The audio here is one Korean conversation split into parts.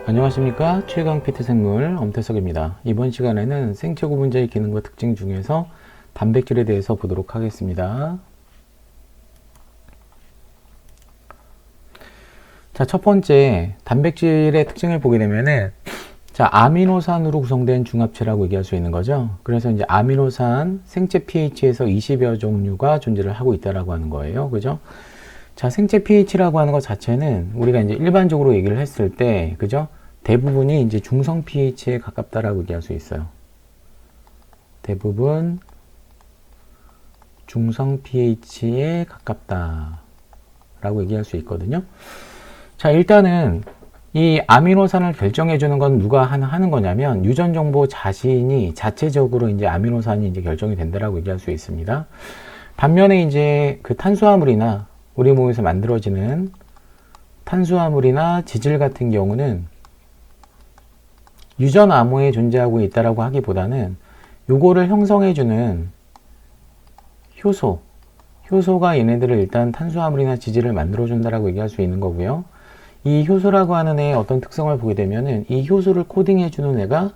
안녕하십니까. 최강 PT 생물 엄태석입니다. 이번 시간에는 생체 구분자의 기능과 특징 중에서 단백질에 대해서 보도록 하겠습니다. 자, 첫 번째 단백질의 특징을 보게 되면은 아미노산으로 구성된 중합체라고 얘기할 수 있는 거죠. 그래서 이제 아미노산 생체 pH에서 20여 종류가 존재를 하고 있다라고 하는 거예요. 그죠? 자, 생체 pH라고 하는 것 자체는 우리가 이제 일반적으로 얘기를 했을 때, 그죠? 대부분이 이제 중성 pH에 가깝다라고 얘기할 수 있어요. 대부분 중성 pH에 가깝다라고 얘기할 수 있거든요. 자, 일단은 이 아미노산을 결정해 주는 건 누가 하는 거냐면 유전 정보 자신이 자체적으로 이제 아미노산이 이제 결정이 된다라고 얘기할 수 있습니다. 반면에 이제 그 탄수화물이나 우리 몸에서 만들어지는 탄수화물이나 지질 같은 경우는 유전 암호에 존재하고 있다라고 하기보다는 요거를 형성해주는 효소가 얘네들을 일단 탄수화물이나 지질을 만들어준다라고 얘기할 수 있는 거고요. 이 효소라고 하는 애의 어떤 특성을 보게 되면은 이 효소를 코딩해주는 애가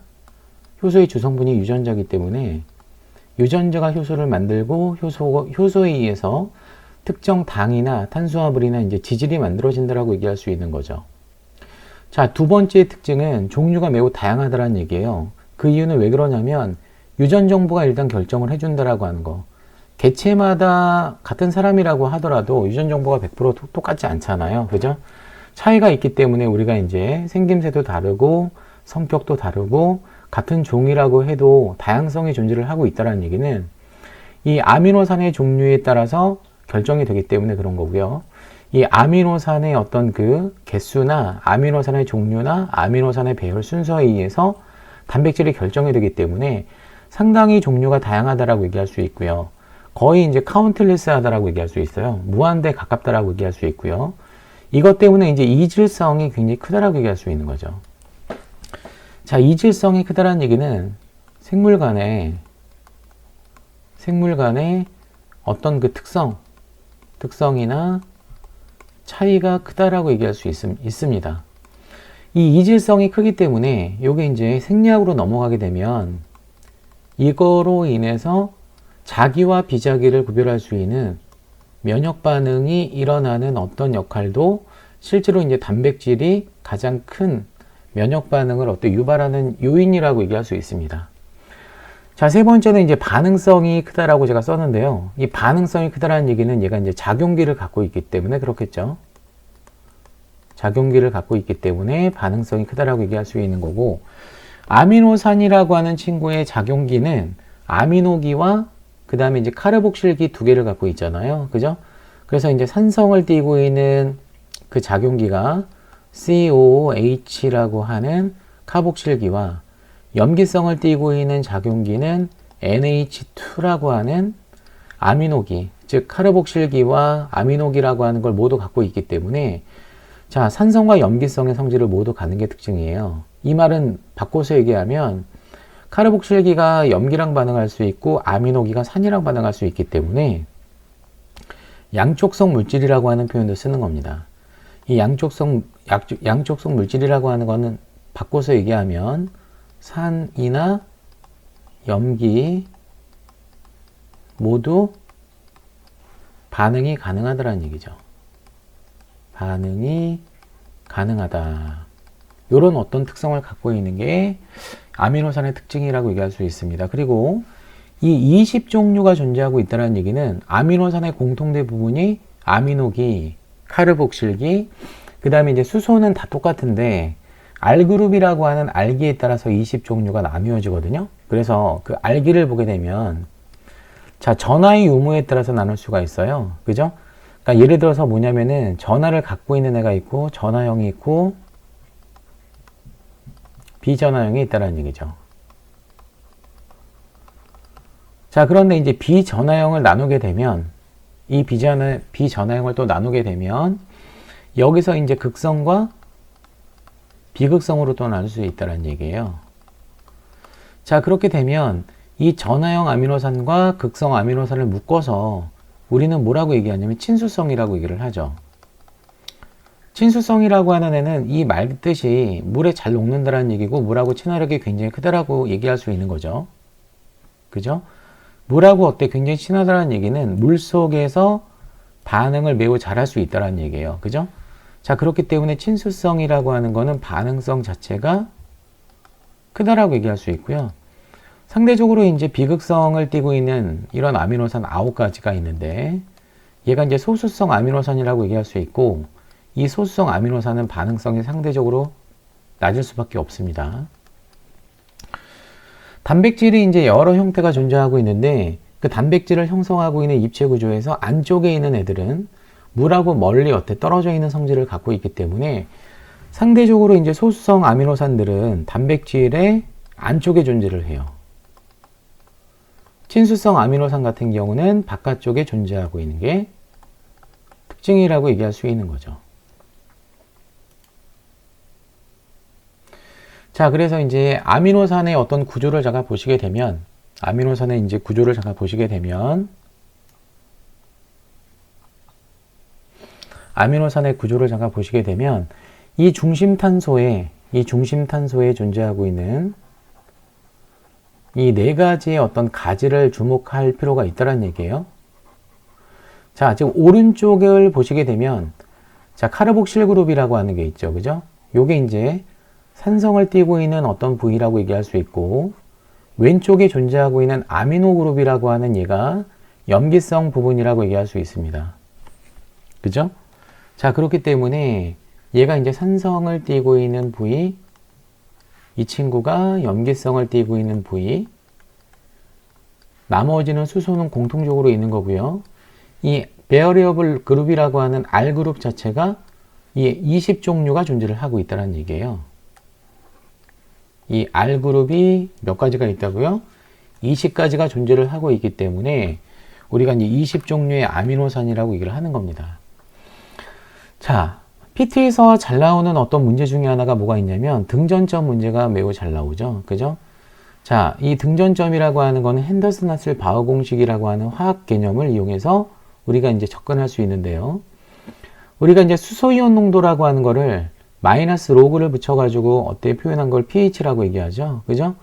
효소의 주성분이 유전자이기 때문에 유전자가 효소를 만들고 효소에 의해서 특정 당이나 탄수화물이나 이제 지질이 만들어진다라고 얘기할 수 있는 거죠. 자, 두 번째 특징은 종류가 매우 다양하다라는 얘기예요. 그 이유는 왜 그러냐면 유전 정보가 일단 결정을 해준다라고 하는 거. 개체마다 같은 사람이라고 하더라도 유전 정보가 100% 똑같지 않잖아요. 그죠? 차이가 있기 때문에 우리가 이제 생김새도 다르고 성격도 다르고 같은 종이라고 해도 다양성이 존재를 하고 있다는 얘기는 이 아미노산의 종류에 따라서 결정이 되기 때문에 그런 거고요. 이 아미노산의 어떤 그 개수나 아미노산의 종류나 아미노산의 배열 순서에 의해서 단백질이 결정이 되기 때문에 상당히 종류가 다양하다라고 얘기할 수 있고요. 거의 이제 카운틀레스하다라고 얘기할 수 있어요. 무한대에 가깝다라고 얘기할 수 있고요. 이것 때문에 이제 이질성이 굉장히 크다라고 얘기할 수 있는 거죠. 자, 이질성이 크다라는 얘기는 생물 간의 어떤 그 특성이나 차이가 크다라고 얘기할 수 있습니다. 이 이질성이 크기 때문에 이게 이제 생리학으로 넘어가게 되면 이거로 인해서 자기와 비자기를 구별할 수 있는 면역 반응이 일어나는 어떤 역할도 실제로 이제 단백질이 가장 큰 면역 반응을 유발하는 요인이라고 얘기할 수 있습니다. 자, 세 번째는 이제 반응성이 크다라고 제가 썼는데요. 이 반응성이 크다라는 얘기는 얘가 이제 작용기를 갖고 있기 때문에 그렇겠죠. 작용기를 갖고 있기 때문에 반응성이 크다라고 얘기할 수 있는 거고, 아미노산이라고 하는 친구의 작용기는 아미노기와 그 다음에 이제 카르복실기 두 개를 갖고 있잖아요. 그죠? 그래서 이제 산성을 띠고 있는 그 작용기가 COOH라고 하는 카복실기와 염기성을 띠고 있는 작용기는 NH2라고 하는 아미노기, 즉 카르복실기와 아미노기라고 하는 걸 모두 갖고 있기 때문에 자, 산성과 염기성의 성질을 모두 갖는 게 특징이에요. 이 말은 바꿔서 얘기하면 카르복실기가 염기랑 반응할 수 있고 아미노기가 산이랑 반응할 수 있기 때문에 양촉성 물질이라고 하는 표현도 쓰는 겁니다. 이 양촉성 물질이라고 하는 거는 바꿔서 얘기하면 산이나 염기 모두 반응이 가능하다는 얘기죠. 반응이 가능하다. 이런 어떤 특성을 갖고 있는 게 아미노산의 특징이라고 얘기할 수 있습니다. 그리고 이 20종류가 존재하고 있다는 얘기는 아미노산의 공통된 부분이 아미노기, 카르복실기, 그 다음에 이제 수소는 다 똑같은데 R그룹이라고 하는 알기에 따라서 20종류가 나뉘어지거든요. 그래서 그 알기를 보게 되면 자, 전하의 유무에 따라서 나눌 수가 있어요. 그죠? 그러니까 예를 들어서 뭐냐면은 전하를 갖고 있는 애가 있고 전하형이 있고 비전하형이 있다는 얘기죠. 자, 그런데 이제 비전하형을 나누게 되면 이 비전하형을 또 나누게 되면 여기서 이제 극성과 비극성으로 또 나눌 수 있다는 얘기예요. 자, 그렇게 되면 이 전하형 아미노산과 극성 아미노산을 묶어서 우리는 뭐라고 얘기하냐면 친수성이라고 얘기를 하죠. 친수성이라고 하는 애는 이 말 뜻이 물에 잘 녹는다라는 얘기고 물하고 친화력이 굉장히 크다라고 얘기할 수 있는 거죠. 그죠? 물하고 어때 굉장히 친하다라는 얘기는 물 속에서 반응을 매우 잘할 수 있다라는 얘기예요. 그죠? 자, 그렇기 때문에 친수성이라고 하는 거는 반응성 자체가 크다라고 얘기할 수 있고요. 상대적으로 이제 비극성을 띠고 있는 이런 아미노산 9가지가 있는데 얘가 이제 소수성 아미노산이라고 얘기할 수 있고 이 소수성 아미노산은 반응성이 상대적으로 낮을 수밖에 없습니다. 단백질이 이제 여러 형태가 존재하고 있는데 그 단백질을 형성하고 있는 입체 구조에서 안쪽에 있는 애들은 물하고 멀리 어때 떨어져 있는 성질을 갖고 있기 때문에 상대적으로 이제 소수성 아미노산들은 단백질의 안쪽에 존재를 해요. 친수성 아미노산 같은 경우는 바깥쪽에 존재하고 있는 게 특징이라고 얘기할 수 있는 거죠. 자, 그래서 이제 아미노산의 어떤 구조를 잠깐 보시게 되면 아미노산의 이제 구조를 잠깐 보시게 되면 아미노산의 구조를 잠깐 보시게 되면 이 중심탄소에 존재하고 있는 이 네 가지의 어떤 가지를 주목할 필요가 있다는 얘기예요. 자, 지금 오른쪽을 보시게 되면 자, 카르복실 그룹이라고 하는 게 있죠. 그죠? 요게 이제 산성을 띠고 있는 어떤 부위라고 얘기할 수 있고 왼쪽에 존재하고 있는 아미노 그룹이라고 하는 얘가 염기성 부분이라고 얘기할 수 있습니다. 그죠? 자, 그렇기 때문에 얘가 이제 산성을 띠고 있는 부위, 이 친구가 염기성을 띠고 있는 부위, 나머지는 수소는 공통적으로 있는 거고요. 이 베어리어블 그룹이라고 하는 R 그룹 자체가 이 20종류가 존재를 하고 있다는 얘기예요. 이 R 그룹이 몇 가지가 있다고요? 20가지가 존재를 하고 있기 때문에 우리가 이제 20종류의 아미노산이라고 얘기를 하는 겁니다. 자, PT에서 잘 나오는 어떤 문제 중에 하나가 뭐가 있냐면 등전점 문제가 매우 잘 나오죠. 그죠? 자, 이 등전점이라고 하는 거는 핸더슨-하슬 바우 공식이라고 하는 화학 개념을 이용해서 우리가 이제 접근할 수 있는데요. 우리가 이제 수소이온 농도라고 하는 거를 마이너스 로그를 붙여가지고 어때 표현한 걸 pH라고 얘기하죠. 그죠?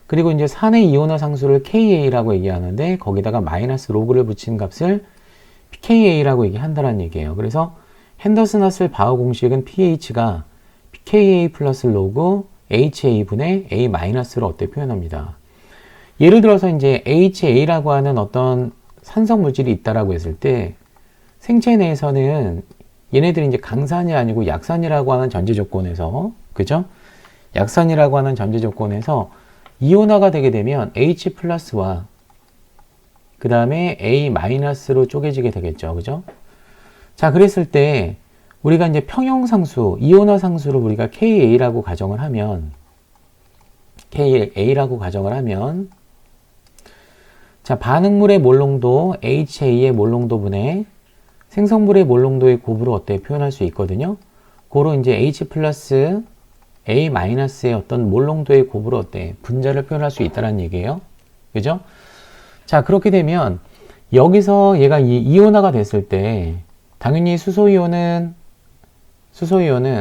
그리고 이제 산의 이온화 상수를 Ka라고 얘기하는데 거기다가 마이너스 로그를 붙인 값을 pKa라고 얘기한다는 얘기예요. 그래서 핸더슨-하슬 바우 공식은 pH가 pKa 플러스 로그 HA분의 A 마이너스로 어때 표현합니다. 예를 들어서 이제 HA라고 하는 어떤 산성 물질이 있다라고 했을 때 생체 내에서는 얘네들이 이제 강산이 아니고 약산이라고 하는 전제 조건에서, 그죠? 약산이라고 하는 전제 조건에서 이온화가 되게 되면 H 플러스와 그 다음에 A 마이너스로 쪼개지게 되겠죠. 그죠? 자, 그랬을 때 우리가 이제 평형상수, 이온화 상수를 우리가 KA라고 가정을 하면 자, 반응물의 몰농도 HA의 몰농도분의 생성물의 몰농도의 곱으로 어때 표현할 수 있거든요. 고로 이제 H 플러스 A 마이너스의 어떤 몰농도의 곱으로 어때 분자를 표현할 수 있다는 얘기예요. 그죠? 자, 그렇게 되면 여기서 얘가 이온화가 됐을 때 당연히 수소이온은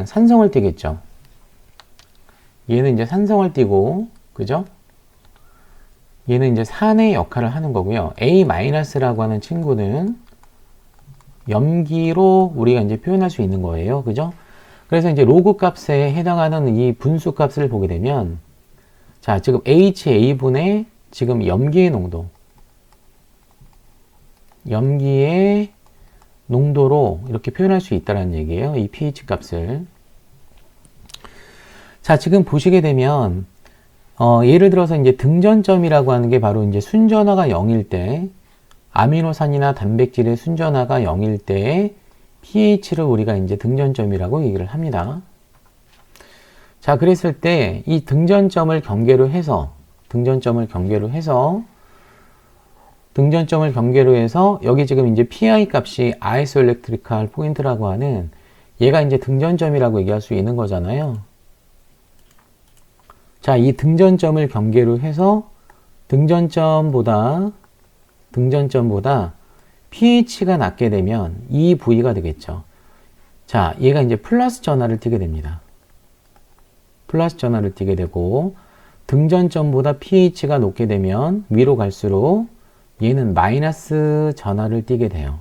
산성을 띠겠죠. 얘는 이제 산성을 띠고, 그죠? 얘는 이제 산의 역할을 하는 거고요. A-라고 하는 친구는 염기로 우리가 이제 표현할 수 있는 거예요. 그죠? 그래서 이제 로그 값에 해당하는 이 분수 값을 보게 되면, 자, 지금 HA분의 지금 염기의 농도로 이렇게 표현할 수 있다는 얘기예요. 이 pH 값을. 자, 지금 보시게 되면, 예를 들어서 이제 등전점이라고 하는 게 바로 이제 순전화가 0일 때, 아미노산이나 단백질의 순전화가 0일 때의 pH를 우리가 이제 등전점이라고 얘기를 합니다. 자, 그랬을 때 이 등전점을 경계로 해서 여기 지금 이제 PI 값이 아이소엘렉트리칼 포인트라고 하는 얘가 이제 등전점이라고 얘기할 수 있는 거잖아요. 자, 이 등전점을 경계로 해서 등전점보다 pH가 낮게 되면 이 부위가 되겠죠. 자, 얘가 이제 플러스 전하를 띠게 됩니다. 플러스 전하를 띠게 되고, 등전점보다 pH가 높게 되면 위로 갈수록 얘는 마이너스 전하를 띠게 돼요.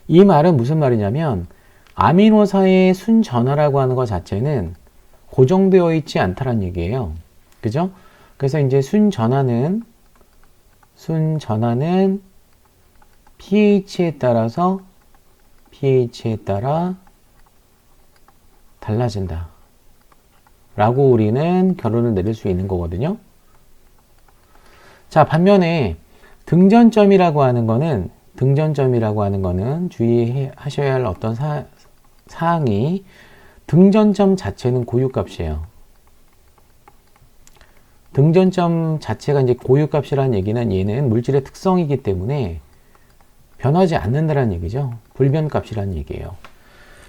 이 말은 무슨 말이냐면, 아미노사의 순전하라고 하는 것 자체는 고정되어 있지 않다는 얘기예요. 그죠? 그래서 이제 순전하는 pH에 따라 달라진다. 라고 우리는 결론을 내릴 수 있는 거거든요. 자, 반면에 등전점이라고 하는 거는 주의하셔야 할 어떤 사항이 등전점 자체는 고유값이에요. 등전점 자체가 이제 고유값이라는 얘기는 얘는 물질의 특성이기 때문에 변하지 않는다는 얘기죠. 불변값이라는 얘기예요.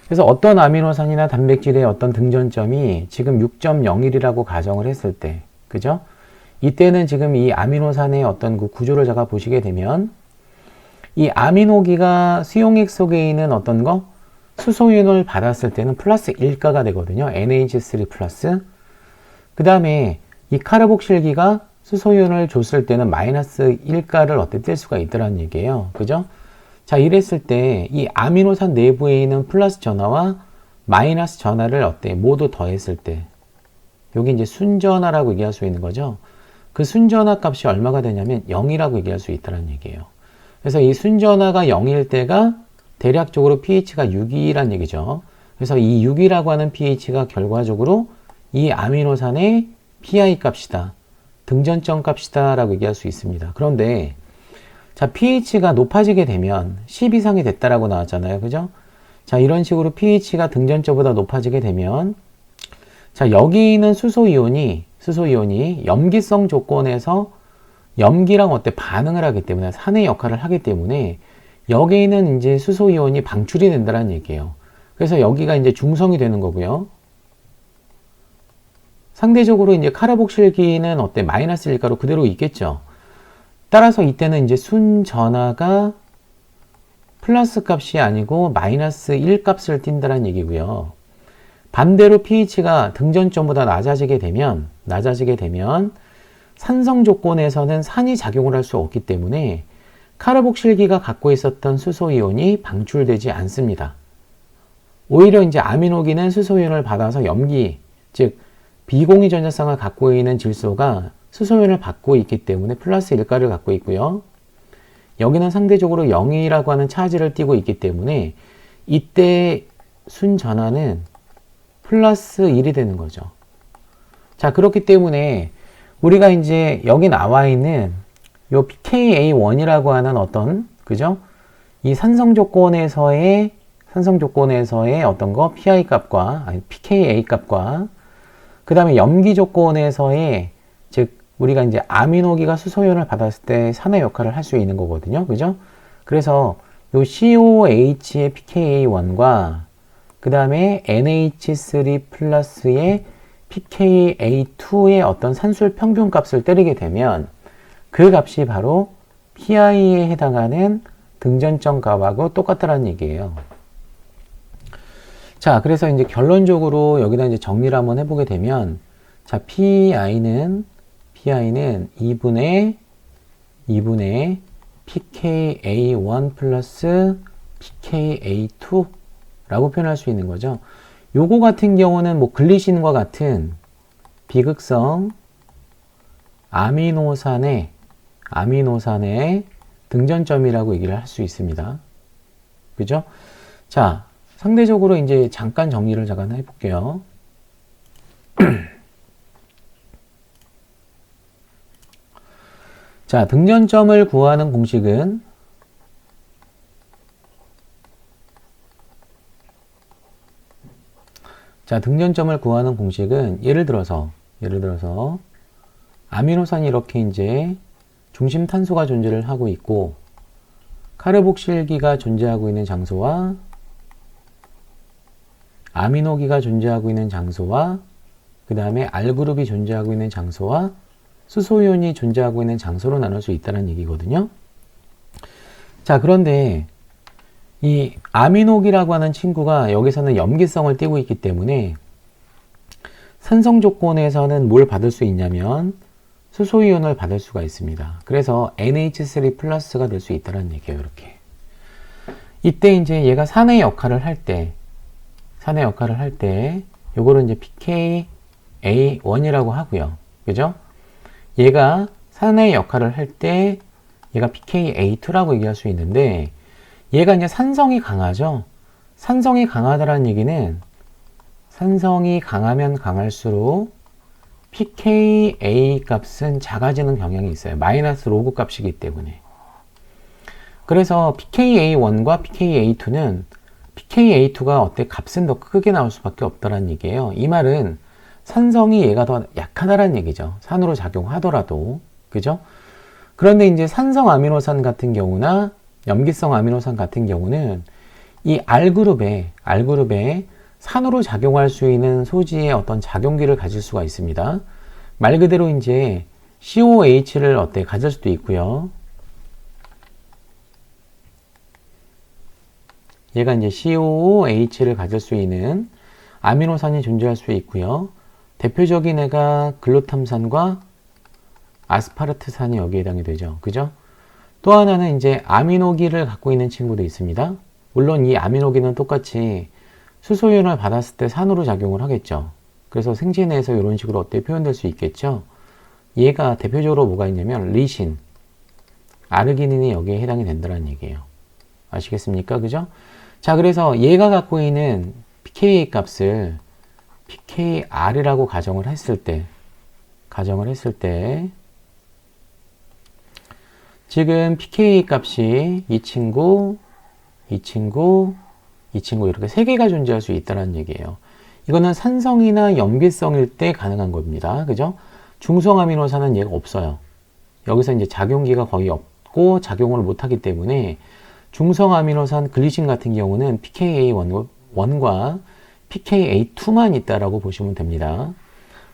그래서 어떤 아미노산이나 단백질의 어떤 등전점이 지금 6.01이라고 가정을 했을 때, 그죠? 이때는 지금 이 아미노산의 어떤 그 구조를 제가 보시게 되면 이 아미노기가 수용액 속에 있는 어떤 거 수소이온을 받았을 때는 플러스 1가가 되거든요. NH3 플러스. 그 다음에 이 카르복실기가 수소이온을 줬을 때는 마이너스 1가를 어떻게 뗄 수가 있더라는 얘기예요. 그죠? 자, 이랬을 때 이 아미노산 내부에 있는 플러스 전하와 마이너스 전하를 모두 더했을 때 여기 이제 순전하라고 얘기할 수 있는 거죠. 그 순전하 값이 얼마가 되냐면 0이라고 얘기할 수 있다는 얘기예요. 그래서 이 순전하가 0일 때가 대략적으로 pH가 6이란 얘기죠. 그래서 이 6이라고 하는 pH가 결과적으로 이 아미노산의 pI 값이다. 등전점 값이다 라고 얘기할 수 있습니다. 그런데 자, pH가 높아지게 되면 10 이상이 됐다라고 나왔잖아요. 그죠? 자, 이런 식으로 pH가 등전점보다 높아지게 되면 자, 여기 있는 수소이온이 염기성 조건에서 염기랑 반응을 하기 때문에 산의 역할을 하기 때문에 여기에는 이제 수소이온이 방출이 된다는 얘기예요. 그래서 여기가 이제 중성이 되는 거고요. 상대적으로 이제 카르복실기는 마이너스 1가로 그대로 있겠죠. 따라서 이때는 이제 순전하가 플러스 값이 아니고 마이너스 1 값을 띈다는 얘기고요. 반대로 pH가 등전점보다 낮아지게 되면 산성 조건에서는 산이 작용을 할 수 없기 때문에 카르복실기가 갖고 있었던 수소이온이 방출되지 않습니다. 오히려 이제 아미노기는 수소이온을 받아서 염기, 즉 비공유 전자쌍을 갖고 있는 질소가 수소이온을 받고 있기 때문에 플러스 1가를 갖고 있고요. 여기는 상대적으로 0이라고 하는 차지를 띠고 있기 때문에 이때 순전하는 플러스 1이 되는 거죠. 자, 그렇기 때문에 우리가 이제 여기 나와 있는 요 pKa1이라고 하는 그죠? 이 산성 조건에서의 어떤 거 pI 값과 pKa 값과 그 다음에 염기 조건에서의 즉 우리가 이제 아미노기가 수소이온을 받았을 때 산의 역할을 할 수 있는 거거든요. 그죠? 그래서 요 COH의 pKa1과 그 다음에 NH3 플러스의 pKa2의 어떤 산술 평균 값을 때리게 되면 그 값이 바로 PI에 해당하는 등전점 값하고 똑같다는 얘기예요. 자, 그래서 이제 결론적으로 여기다 이제 정리를 한번 해보게 되면 자, PI는 2분의 pKa1 플러스 pKa2 라고 표현할 수 있는 거죠. 요거 같은 경우는 뭐 글리신과 같은 비극성 아미노산의 등전점이라고 얘기를 할 수 있습니다. 그죠? 자, 상대적으로 이제 잠깐 정리를 잠깐 해볼게요. 자, 등전점을 구하는 공식은 예를 들어서 아미노산이 이렇게 이제 중심 탄소가 존재를 하고 있고 카르복실기가 존재하고 있는 장소와 아미노기가 존재하고 있는 장소와 그 다음에 R그룹이 존재하고 있는 장소와 수소이온이 존재하고 있는 장소로 나눌 수 있다는 얘기거든요. 자, 그런데 이 아미노기라고 하는 친구가 여기서는 염기성을 띠고 있기 때문에 산성 조건에서는 뭘 받을 수 있냐면 수소이온을 받을 수가 있습니다. 그래서 NH3 플러스가 될 수 있다는 얘기예요. 이렇게. 이때 이제 얘가 산의 역할을 할 때, 요거를 이제 pKa1이라고 하고요. 그죠? 얘가 산의 역할을 할 때, 얘가 pKa2라고 얘기할 수 있는데, 얘가 이제 산성이 강하죠? 산성이 강하다는 얘기는, 산성이 강하면 강할수록 pKa 값은 작아지는 경향이 있어요. 마이너스 로그 값이기 때문에. 그래서 pKa1과 pKa2는 pKa2가 어때? 값은 더 크게 나올 수밖에 없다는 얘기예요. 이 말은 산성이 얘가 더 약하다는 얘기죠. 산으로 작용하더라도. 그죠? 그런데 이제 산성 아미노산 같은 경우나 염기성 아미노산 같은 경우는 이 R그룹에 산으로 작용할 수 있는 소지의 어떤 작용기를 가질 수가 있습니다. 말 그대로 이제 COH를 어때? 가질 수도 있고요. 얘가 이제 COOH를 가질 수 있는 아미노산이 존재할 수 있고요. 대표적인 애가 글루탐산과 아스파르트산이 여기에 해당이 되죠. 그죠? 또 하나는 이제 아미노기를 갖고 있는 친구도 있습니다. 물론 이 아미노기는 똑같이 수소이온을 받았을 때 산으로 작용을 하겠죠. 그래서 생체내에서 이런 식으로 어떻게 표현될 수 있겠죠. 얘가 대표적으로 뭐가 있냐면 리신, 아르기닌이 여기에 해당이 된다는 얘기예요. 아시겠습니까? 그죠? 자, 그래서 얘가 갖고 있는 pKa 값을 pKr이라고 가정을 했을 때 지금 pKa 값이 이 친구 이렇게 세 개가 존재할 수 있다는 얘기예요. 이거는 산성이나 염기성일 때 가능한 겁니다. 그죠? 중성 아미노산은 얘가 없어요. 여기서 이제 작용기가 거의 없고 작용을 못하기 때문에 중성 아미노산 글리신 같은 경우는 pKa1과 pKa2만 있다라고 보시면 됩니다.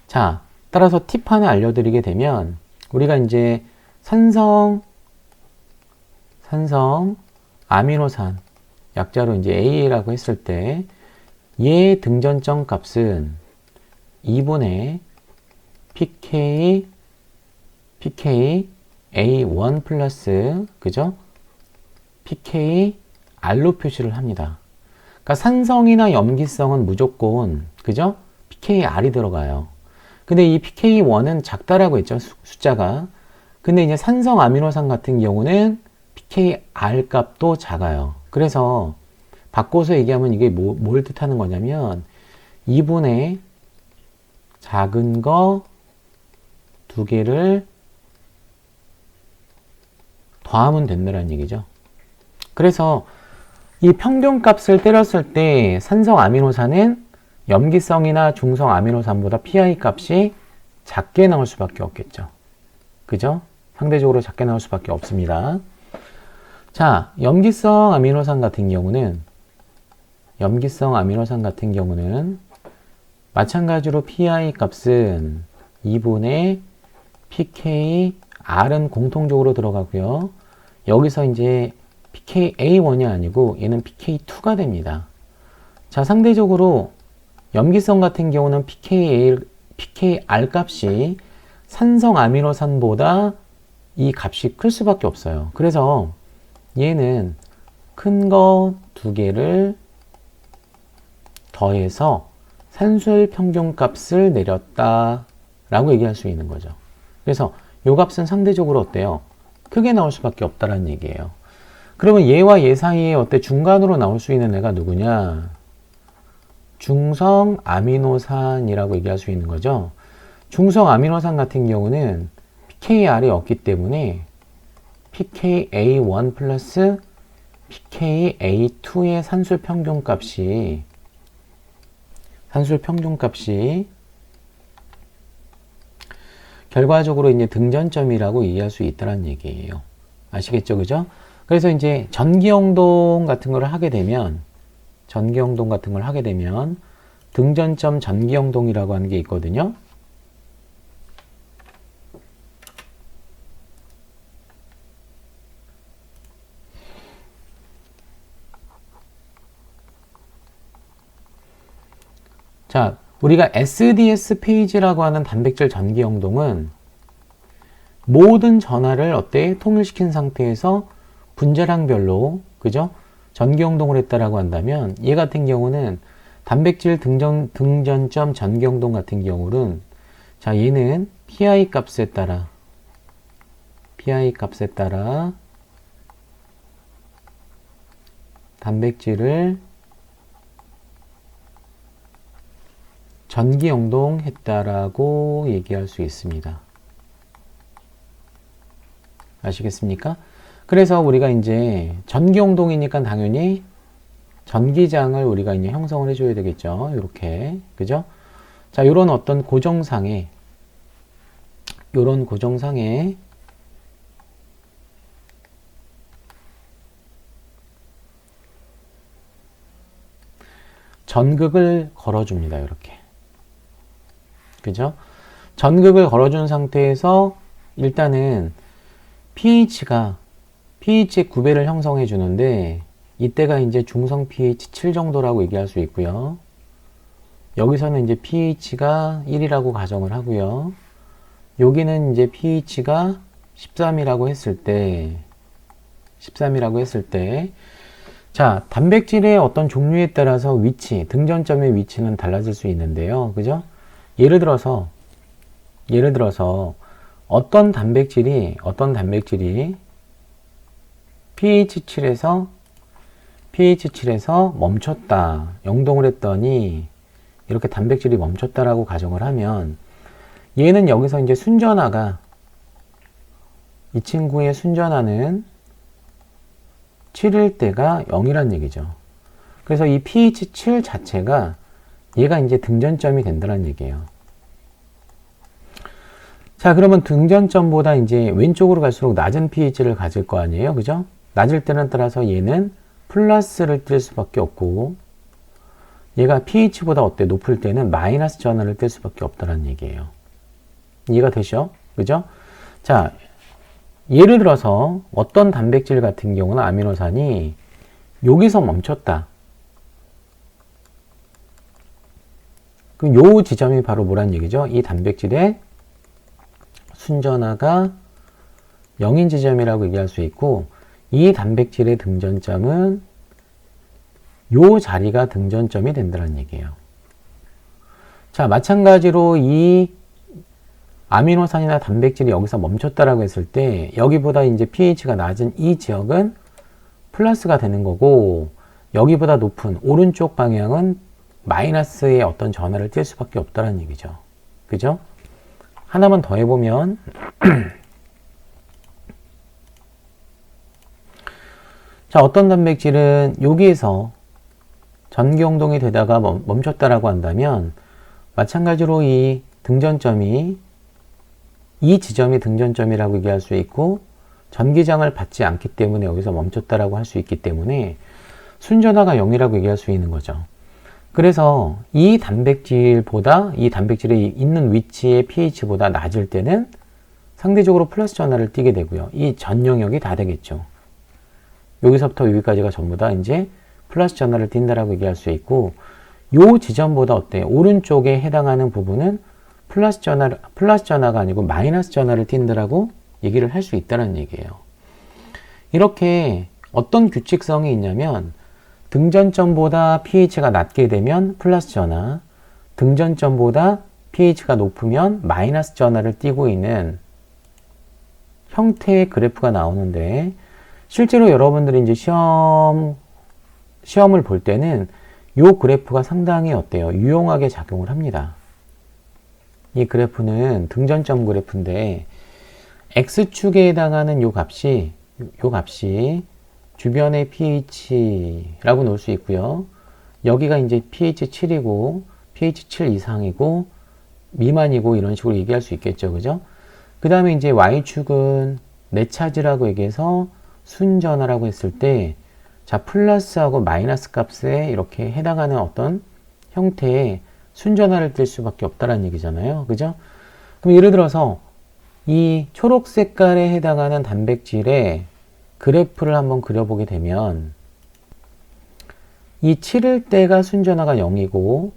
자, 따라서 팁 하나 알려드리게 되면 우리가 이제 산성 아미노산 약자로 이제 A라고 했을 때 얘 등전점 값은 2분의 pKa1 플러스 그죠? pKr로 표시를 합니다. 그러니까 산성이나 염기성은 무조건 그죠? pKr이 들어가요. 근데 이 pK1은 작다라고 했죠. 숫자가. 근데 이제 산성 아미노산 같은 경우는 pKr 값도 작아요. 그래서 바꿔서 얘기하면 이게 뭘 뜻하는 거냐면 2분의 작은 거 두 개를 더하면 된다는 얘기죠. 그래서 이 평균값을 때렸을 때 산성 아미노산은 염기성이나 중성 아미노산보다 pI 값이 작게 나올 수밖에 없겠죠. 그죠? 상대적으로 작게 나올 수밖에 없습니다. 자, 염기성 아미노산 같은 경우는 마찬가지로 pI 값은 2분의 pKr은 공통적으로 들어가고요. 여기서 이제 pKa1이 아니고 얘는 pK2가 됩니다. 자, 상대적으로 염기성 같은 경우는 pKr 값이 산성 아미노산보다 이 값이 클 수밖에 없어요. 그래서 얘는 큰 거 두 개를 더해서 산술 평균값을 내렸다 라고 얘기할 수 있는 거죠. 그래서 요 값은 상대적으로 어때요? 크게 나올 수밖에 없다는 얘기예요. 그러면 얘와 얘 사이에 어때 중간으로 나올 수 있는 애가 누구냐? 중성 아미노산이라고 얘기할 수 있는 거죠. 중성 아미노산 같은 경우는 pKr이 없기 때문에 pKa1 플러스 pKa2의 산술 평균값이 결과적으로 이제 등전점이라고 이해할 수 있다는 얘기예요. 아시겠죠? 그죠? 그래서 이제 전기영동 같은 걸 하게 되면 등전점 전기영동이라고 하는 게 있거든요. 자, 우리가 SDS 페이지라고 하는 단백질 전기 영동은 모든 전하를 어때? 통일시킨 상태에서 분자량별로, 그죠? 전기 영동을 했다라고 한다면, 얘 같은 경우는 단백질 등전점 전기 영동 같은 경우는, 자, 얘는 PI 값에 따라 단백질을 전기 영동했다라고 얘기할 수 있습니다. 아시겠습니까? 그래서 우리가 이제 전기 영동이니까 당연히 전기장을 우리가 이제 형성을 해줘야 되겠죠. 이렇게. 그죠? 자, 요런 어떤 고정상에 전극을 걸어줍니다. 이렇게. 그죠? 전극을 걸어준 상태에서 일단은 pH의 9배를 형성해 주는데 이때가 이제 중성 pH 7 정도라고 얘기할 수 있고요. 여기서는 이제 pH가 1이라고 가정을 하고요. 여기는 이제 pH가 13이라고 했을 때 자, 단백질의 어떤 종류에 따라서 등전점의 위치는 달라질 수 있는데요. 그죠? 예를 들어서 어떤 단백질이 pH 7에서 멈췄다. 영동을 했더니 이렇게 단백질이 멈췄다라고 가정을 하면 얘는 여기서 이제 이 친구의 순전하는 7일 때가 0이란 얘기죠. 그래서 이 pH 7 자체가 얘가 이제 등전점이 된다는 얘기예요. 자, 그러면 등전점보다 이제 왼쪽으로 갈수록 낮은 pH를 가질 거 아니에요. 그죠? 낮을 때는 따라서 얘는 플러스를 띨 수밖에 없고 얘가 pH보다 높을 때는 마이너스 전하를 띨 수밖에 없다는 얘기예요. 이해가 되죠? 그죠? 자, 예를 들어서 어떤 단백질 같은 경우는 아미노산이 여기서 멈췄다. 그럼 요 지점이 바로 뭐란 얘기죠? 이 단백질의 순전하가 0인 지점이라고 얘기할 수 있고 이 단백질의 등전점은 요 자리가 등전점이 된다는 얘기예요. 자, 마찬가지로 이 아미노산이나 단백질이 여기서 멈췄다라고 했을 때 여기보다 이제 pH가 낮은 이 지역은 플러스가 되는 거고 여기보다 높은 오른쪽 방향은 마이너스의 어떤 전하를 띨 수밖에 없다는 얘기죠. 그죠? 하나만 더 해보면 자, 어떤 단백질은 여기에서 전기영동이 되다가 멈췄다라고 한다면 마찬가지로 이 지점이 등전점이라고 얘기할 수 있고 전기장을 받지 않기 때문에 여기서 멈췄다라고 할 수 있기 때문에 순전하가 0이라고 얘기할 수 있는 거죠. 그래서 이 단백질이 있는 위치의 pH보다 낮을 때는 상대적으로 플러스 전하를 띠게 되고요. 이 전 영역이 다 되겠죠. 여기서부터 여기까지가 전부 다 이제 플러스 전하를 띈다라고 얘기할 수 있고 요 지점보다 오른쪽에 해당하는 부분은 플러스 전하가 아니고 마이너스 전하를 띈다라고 얘기를 할 수 있다는 얘기예요. 이렇게 어떤 규칙성이 있냐면 등전점보다 pH가 낮게 되면 플러스 전하, 등전점보다 pH가 높으면 마이너스 전하를 띠고 있는 형태의 그래프가 나오는데 실제로 여러분들이 이제 시험을 볼 때는 이 그래프가 상당히 유용하게 작용을 합니다. 이 그래프는 등전점 그래프인데 x축에 해당하는 요 값이 주변의 pH라고 놓을 수 있고요. 여기가 이제 pH 7이고 pH 7 이상이고 미만이고 이런 식으로 얘기할 수 있겠죠. 그죠? 그 다음에 이제 y축은 내차지라고 얘기해서 순전하라고 했을 때 자, 플러스하고 마이너스 값에 이렇게 해당하는 어떤 형태의 순전하를 띨 수밖에 없다는 얘기잖아요. 그죠? 그럼 예를 들어서 이 초록 색깔에 해당하는 단백질의 그래프를 한번 그려보게 되면 이 7일 때가 순전하가 0이고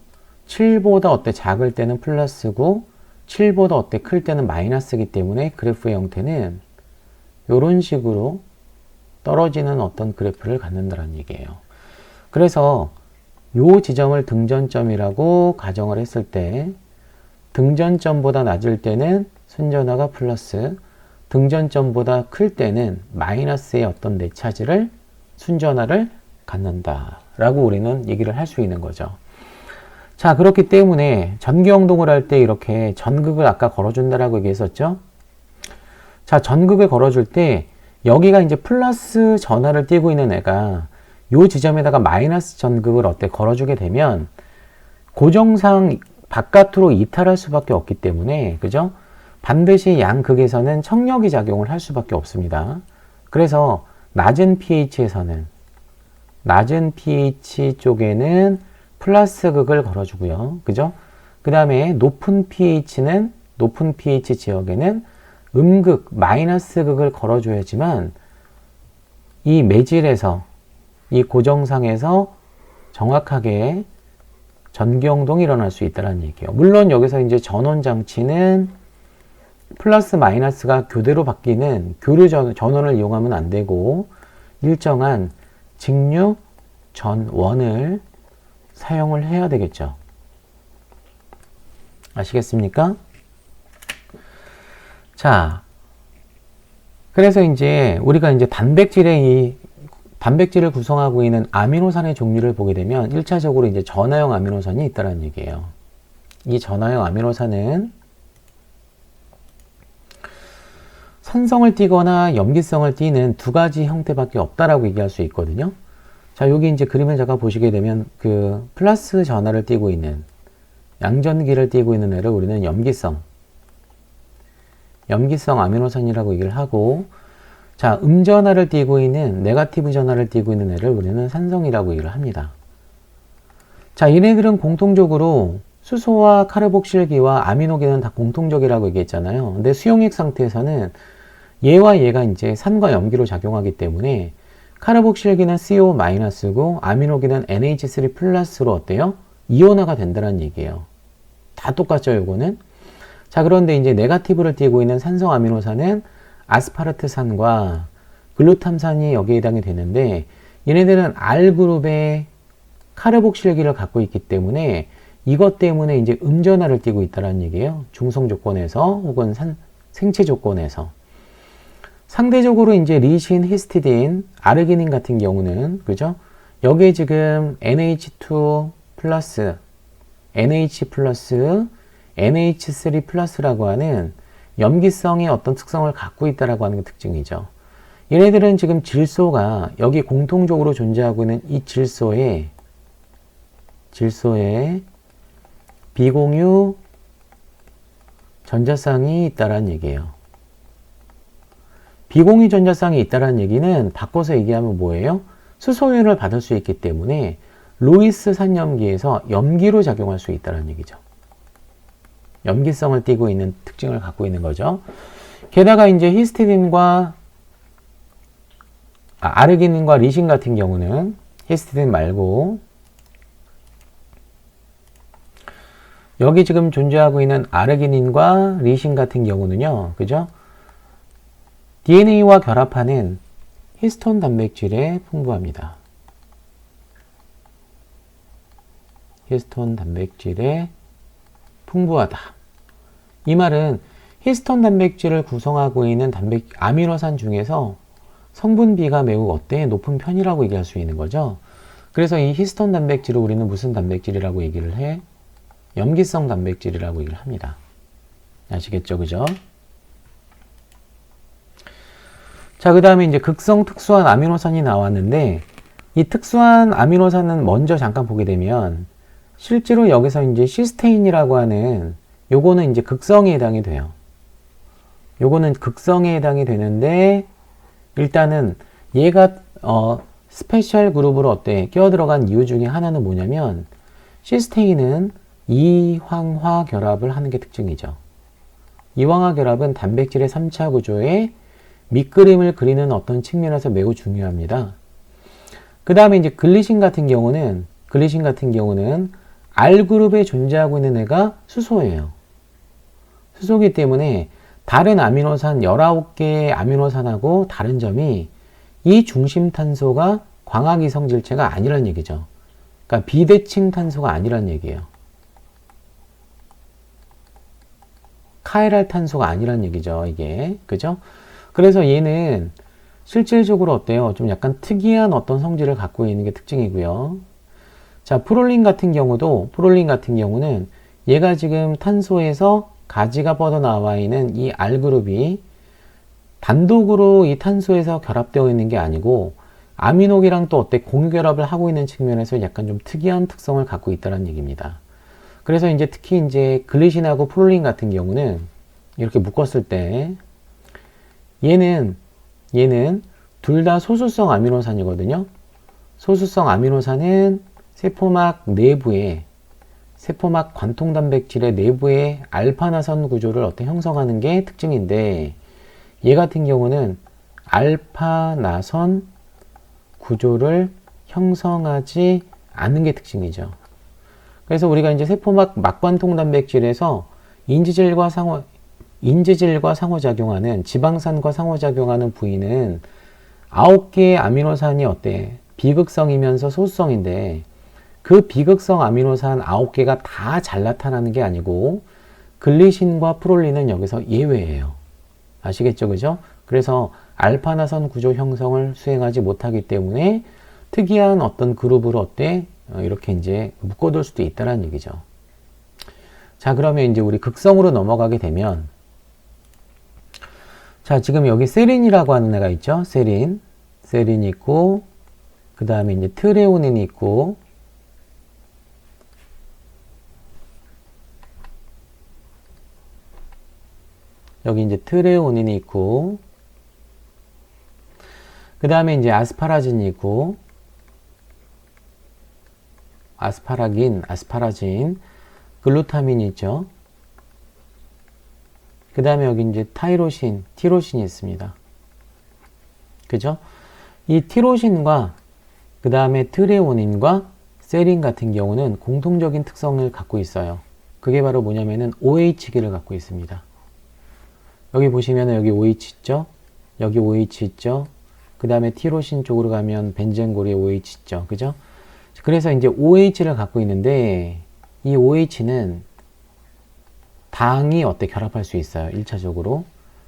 7보다 어때 작을 때는 플러스고 7보다 어때 클 때는 마이너스이기 때문에 그래프의 형태는 이런 식으로 떨어지는 어떤 그래프를 갖는다는 얘기예요. 그래서 요 지점을 등전점이라고 가정을 했을 때 등전점보다 낮을 때는 순전화가 플러스, 등전점보다 클 때는 마이너스의 어떤 내차지를 순전화를 갖는다 라고 우리는 얘기를 할 수 있는 거죠. 자, 그렇기 때문에 전기형동을 할 때 이렇게 전극을 아까 걸어준다라고 얘기했었죠. 자, 전극을 걸어줄 때 여기가 이제 플러스 전하를 띄고 있는 애가 요 지점에다가 마이너스 전극을 어때 걸어주게 되면 고정상 바깥으로 이탈할 수밖에 없기 때문에, 그죠? 반드시 양극에서는 청력이 작용을 할 수밖에 없습니다. 그래서 낮은 pH에서는, 낮은 pH 쪽에는 플러스 극을 걸어주고요. 그죠? 그 다음에 높은 pH 지역에는 음극, 마이너스 극을 걸어줘야지만 이 매질에서, 이 고정상에서 정확하게 전기형동이 일어날 수 있다는 얘기예요. 물론 여기서 이제 전원 장치는 플러스 마이너스가 교대로 바뀌는 교류 전원을 이용하면 안 되고 일정한 직류 전원을 사용을 해야 되겠죠. 아시겠습니까? 자, 그래서 이제 우리가 이제 단백질을 구성하고 있는 아미노산의 종류를 보게 되면 1차적으로 이제 전하형 아미노산이 있다는 얘기예요. 이 전하형 아미노산은 산성을 띠거나 염기성을 띠는 두 가지 형태밖에 없다라고 얘기할 수 있거든요. 자, 여기 이제 그림을 잠깐 보시게 되면 그 플러스 전하를 띠고 있는 양전기를 띠고 있는 애를 우리는 염기성 아미노산이라고 얘기를 하고, 자, 음전하를 띠고 있는 네거티브 전하를 띠고 있는 애를 우리는 산성이라고 얘기를 합니다. 자, 얘네들은 공통적으로 수소와 카르복실기와 아미노기는 다 공통적이라고 얘기했잖아요. 근데 수용액 상태에서는 얘와 얘가 이제 산과 염기로 작용하기 때문에 카르복실기는 CO-고 아미노기는 NH3+로 어때요? 이온화가 된다는 얘기예요. 다 똑같죠, 요거는? 자, 그런데 이제 네거티브를 띠고 있는 산성 아미노산은 아스파르트산과 글루탐산이 여기에 해당이 되는데 얘네들은 R그룹의 카르복실기를 갖고 있기 때문에 이것 때문에 이제 음전하를 띠고 있다는 얘기예요. 중성 조건에서 혹은 생체 조건에서. 상대적으로 이제 리신, 히스티딘, 아르기닌 같은 경우는, 그죠? 여기에 지금 NH2 플러스, NH 플러스, NH3 플러스라고 하는 염기성의 어떤 특성을 갖고 있다라고 하는 게 특징이죠. 얘네들은 지금 질소가 여기 공통적으로 존재하고 있는 이 질소에 비공유 전자쌍이 있다라는 얘기예요. 비공유 전자쌍이 있다라는 얘기는 바꿔서 얘기하면 뭐예요? 수소연을 받을 수 있기 때문에 로이스 산염기에서 염기로 작용할 수 있다는 얘기죠. 염기성을 띠고 있는 특징을 갖고 있는 거죠. 게다가 이제 히스티딘과 아르기닌과 리신 같은 경우는 히스티딘 말고 여기 지금 존재하고 있는 아르기닌과 리신 같은 경우는요, 그죠? DNA와 결합하는 히스톤 단백질에 풍부합니다. 히스톤 단백질에 풍부하다. 이 말은 히스톤 단백질을 구성하고 있는 아미노산 중에서 성분비가 매우 어때? 높은 편이라고 얘기할 수 있는 거죠. 그래서 이 히스톤 단백질을 우리는 무슨 단백질이라고 얘기를 해? 염기성 단백질이라고 얘기를 합니다. 아시겠죠? 그죠? 자, 그 다음에 이제 극성 특수한 아미노산이 나왔는데 이 특수한 아미노산은 먼저 잠깐 보게 되면 실제로 여기서 이제 시스테인이라고 하는 요거는 이제 극성에 해당이 돼요. 요거는 극성에 해당이 되는데 일단은 얘가 스페셜 그룹으로 어때 끼어들어간 이유 중에 하나는 뭐냐면 시스테인은 이황화 결합을 하는 게 특징이죠. 이황화 결합은 단백질의 3차 구조에 밑그림을 그리는 어떤 측면에서 매우 중요합니다. 그 다음에 이제 글리신 같은 경우는 R그룹에 존재하고 있는 애가 수소예요. 수소이기 때문에 다른 아미노산 19개의 아미노산하고 다른 점이 이 중심 탄소가 광학이성질체가 아니란 얘기죠. 그러니까 비대칭 탄소가 아니란 얘기예요. 카이랄 탄소가 아니란 얘기죠, 이게. 그죠? 그래서 얘는 실질적으로 어때요? 좀 약간 특이한 어떤 성질을 갖고 있는 게 특징이고요. 자, 프롤린 같은 경우는 얘가 지금 탄소에서 가지가 뻗어나와 있는 이 R그룹이 단독으로 이 탄소에서 결합되어 있는 게 아니고 아미노기랑 또 어때 공유결합을 하고 있는 측면에서 약간 좀 특이한 특성을 갖고 있다는 얘기입니다. 그래서 이제 특히 이제 글리신하고 프롤린 같은 경우는 이렇게 묶었을 때 얘는 둘 다 소수성 아미노산이거든요. 소수성 아미노산은 세포막 내부에 세포막 관통단백질의 내부에 알파나선 구조를 어떻게 형성하는 게 특징인데 얘 같은 경우는 알파나선 구조를 형성하지 않는 게 특징이죠. 그래서 우리가 이제 세포막 막관통단백질에서 인지질과 상호작용하는 지방산과 상호작용하는 부위는 9개의 아미노산이 어때? 비극성이면서 소수성인데 그 비극성 아미노산 9개가 다 잘 나타나는 게 아니고 글리신과 프롤린은 여기서 예외예요. 아시겠죠? 그죠? 그래서 알파나선 구조 형성을 수행하지 못하기 때문에 특이한 어떤 그룹으로 어때? 이렇게 이제 묶어둘 수도 있다는 얘기죠. 자, 그러면 이제 우리 극성으로 넘어가게 되면 자, 지금 여기 세린이라고 하는 애가 있죠? 세린이 있고 그 다음에 이제 트레오닌이 있고 여기 이제 트레오닌이 있고 그 다음에 이제 아스파라진이 있고 아스파라진, 글루타민이 있죠. 그 다음에 여기 이제 티로신이 있습니다. 그죠? 이 티로신과 그 다음에 트레오닌과 세린 같은 경우는 공통적인 특성을 갖고 있어요. 그게 바로 뭐냐면은 OH기를 갖고 있습니다. 여기 보시면 여기 OH 있죠? 여기 OH 있죠? 그 다음에 티로신 쪽으로 가면 벤젠골이 OH 있죠? 그죠? 그래서 이제 OH를 갖고 있는데 이 OH는 당이 어때 결합할 수 있어요. 1차적으로.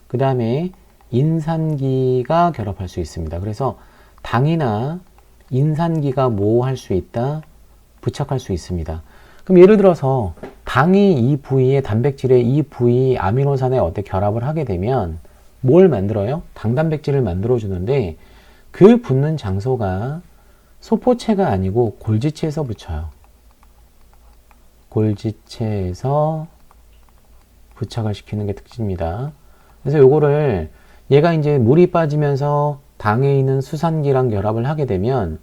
그 다음에 인산기가 결합할 수 있습니다. 그래서 당이나 인산기가 뭐 할 수 있다? 부착할 수 있습니다. 그럼 예를 들어서 당이 이 부위에 단백질의 이 부위 아미노산에 어때 결합을 하게 되면 뭘 만들어요? 당단백질을 만들어 주는데 그 붙는 장소가 소포체가 아니고 골지체에서 붙여요. 골지체에서 부착을 시키는 게 특징입니다. 그래서 요거를 얘가 이제 물이 빠지면서 당에 있는 수산기랑 결합을 하게 되면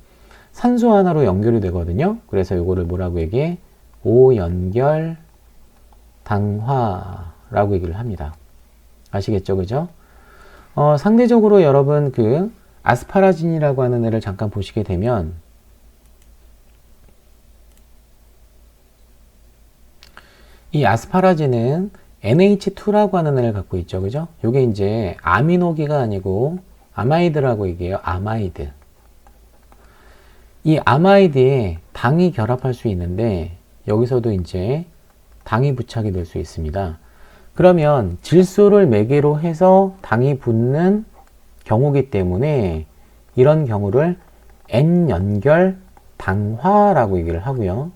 산소 하나로 연결이 되거든요. 그래서 요거를 뭐라고 얘기해? 5연결 당화라고 얘기를 합니다. 아시겠죠? 그죠? 상대적으로 여러분 그 아스파라진이라고 하는 애를 잠깐 보시게 되면 이 아스파라진은 NH2라고 하는 애를 갖고 있죠. 그죠? 요게 이제 아미노기가 아니고 아마이드라고 얘기해요. 아마이드. 이 아마이드에 당이 결합할 수 있는데 여기서도 이제 당이 부착이 될 수 있습니다. 그러면 질소를 매개로 해서 당이 붙는 경우기 때문에 이런 경우를 N연결 당화라고 얘기를 하고요.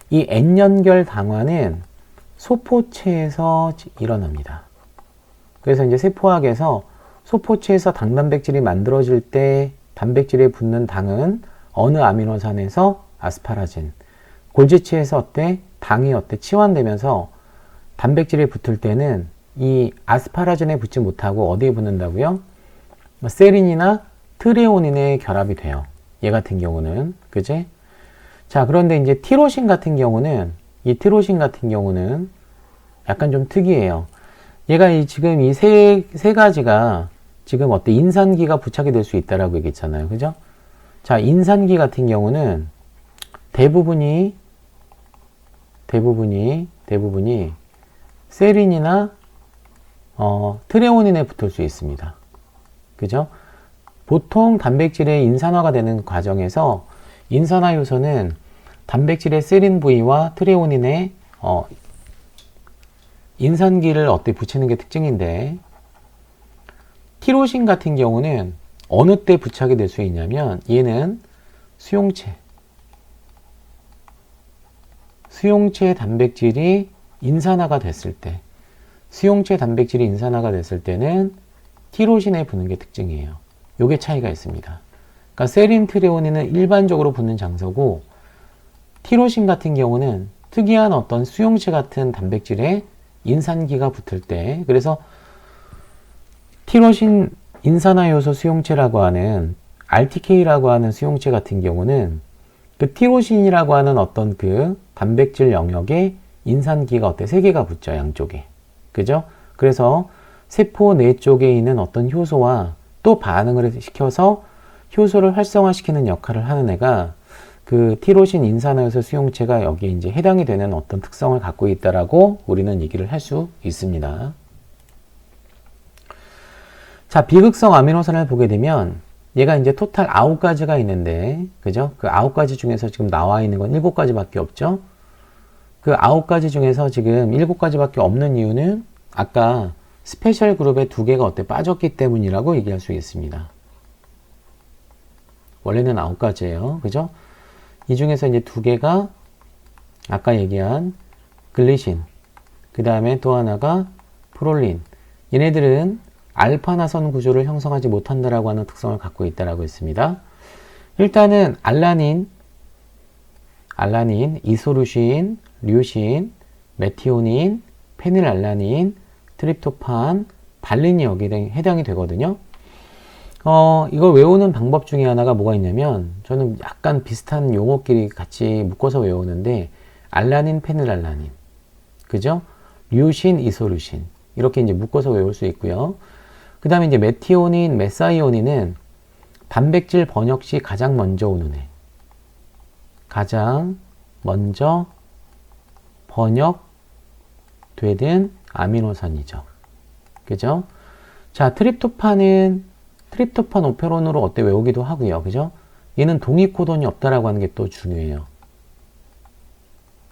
이 N연결 당화는 소포체에서 일어납니다. 그래서 이제 세포학에서 소포체에서 당단백질이 만들어질 때 단백질에 붙는 당은 어느 아미노산에서 아스파라진, 골지체에서 어때? 당이 어때? 치환되면서 단백질에 붙을 때는 이 아스파라진에 붙지 못하고 어디에 붙는다고요? 세린이나 트레오닌에 결합이 돼요. 얘 같은 경우는. 그지? 자, 그런데 이제 티로신 같은 경우는 약간 좀 특이해요. 얘가 지금 이 세 가지가 지금 어때? 인산기가 부착이 될 수 있다라고 얘기했잖아요. 그죠? 자, 인산기 같은 경우는 대부분이 대부분이 세린이나 트레오닌에 붙을 수 있습니다. 그죠? 보통 단백질의 인산화가 되는 과정에서 인산화 요소는 단백질의 세린 부위와 트레오닌의 인산기를 붙이는 게 특징인데, 티로신 같은 경우는 어느 때 부착이 될 수 있냐면, 얘는 수용체 단백질이 인산화가 됐을 때, 는 티로신에 붙는 게 특징이에요. 요게 차이가 있습니다. 그러니까 세린, 트레오닌은 일반적으로 붙는 장소고, 티로신 같은 경우는 특이한 어떤 수용체 같은 단백질에 인산기가 붙을 때, 그래서 티로신 인산화 요소 수용체라고 하는 RTK라고 하는 수용체 같은 경우는 그 티로신이라고 하는 어떤 그 단백질 영역에 인산기가 3개가 붙죠, 양쪽에. 그죠? 그래서 세포 내 쪽에 있는 어떤 효소와 또 반응을 시켜서 효소를 활성화시키는 역할을 하는 애가 그 티로신 인산화요소 수용체가 여기에 이제 해당이 되는 어떤 특성을 갖고 있다라고 우리는 얘기를 할 수 있습니다. 자, 비극성 아미노산을 보게 되면 얘가 이제 토탈 9가지가 있는데, 그죠? 그 9가지 중에서 지금 나와 있는 건 7가지밖에 없죠? 그 9가지 중에서 지금 7가지밖에 없는 이유는 아까 스페셜 그룹에 2개가 빠졌기 때문이라고 얘기할 수 있습니다. 원래는 9가지예요. 그죠? 이 중에서 이제 2개가 아까 얘기한 글리신, 그 다음에 또 하나가 프롤린. 얘네들은 알파나선 구조를 형성하지 못한다라고 하는 특성을 갖고 있다라고 했습니다. 일단은 알라닌, 이소루신, 류신, 메티오닌, 페닐알라닌, 트립토판, 발린이 여기에 해당이 되거든요. 이걸 외우는 방법 중에 하나가 뭐가 있냐면, 저는 약간 비슷한 용어끼리 같이 묶어서 외우는데, 알라닌, 페닐알라닌, 그죠? 류신, 이소루신. 이렇게 이제 묶어서 외울 수 있고요. 그 다음에 이제 메티오닌, 메사이오닌은 단백질 번역 시 가장 먼저 오는 애. 가장 먼저 번역되는 아미노산이죠. 그죠? 자, 트립토판 오페론으로 외우기도 하고요. 그죠? 얘는 동위코돈이 없다라고 하는 게 또 중요해요.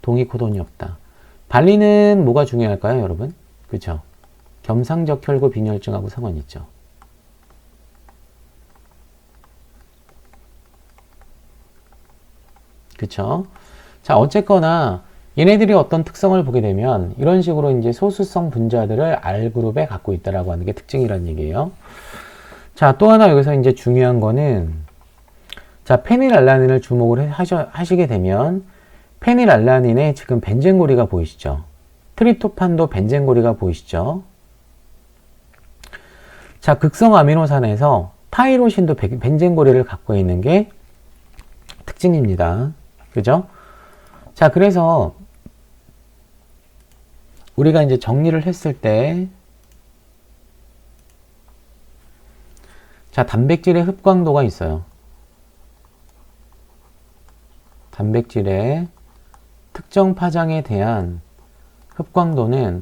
동위코돈이 없다. 발리는 뭐가 중요할까요, 여러분? 그죠? 겸상적 혈구 빈혈증하고 상관이 있죠. 그쵸? 자, 어쨌거나 얘네들이 어떤 특성을 보게 되면 이런 식으로 이제 소수성 분자들을 R그룹에 갖고 있다라고 하는 게 특징이라는 얘기예요. 자, 또 하나 여기서 이제 중요한 거는, 자, 페닐알라닌을 주목을 하시게 되면 페닐알라닌에 지금 벤젠고리가 보이시죠? 트립토판도 벤젠고리가 보이시죠? 자, 극성 아미노산에서 타이로신도 벤젠고리를 갖고 있는 게 특징입니다. 그죠? 자, 그래서 우리가 이제 정리를 했을 때, 자, 단백질의 흡광도가 있어요. 단백질의 특정 파장에 대한 흡광도는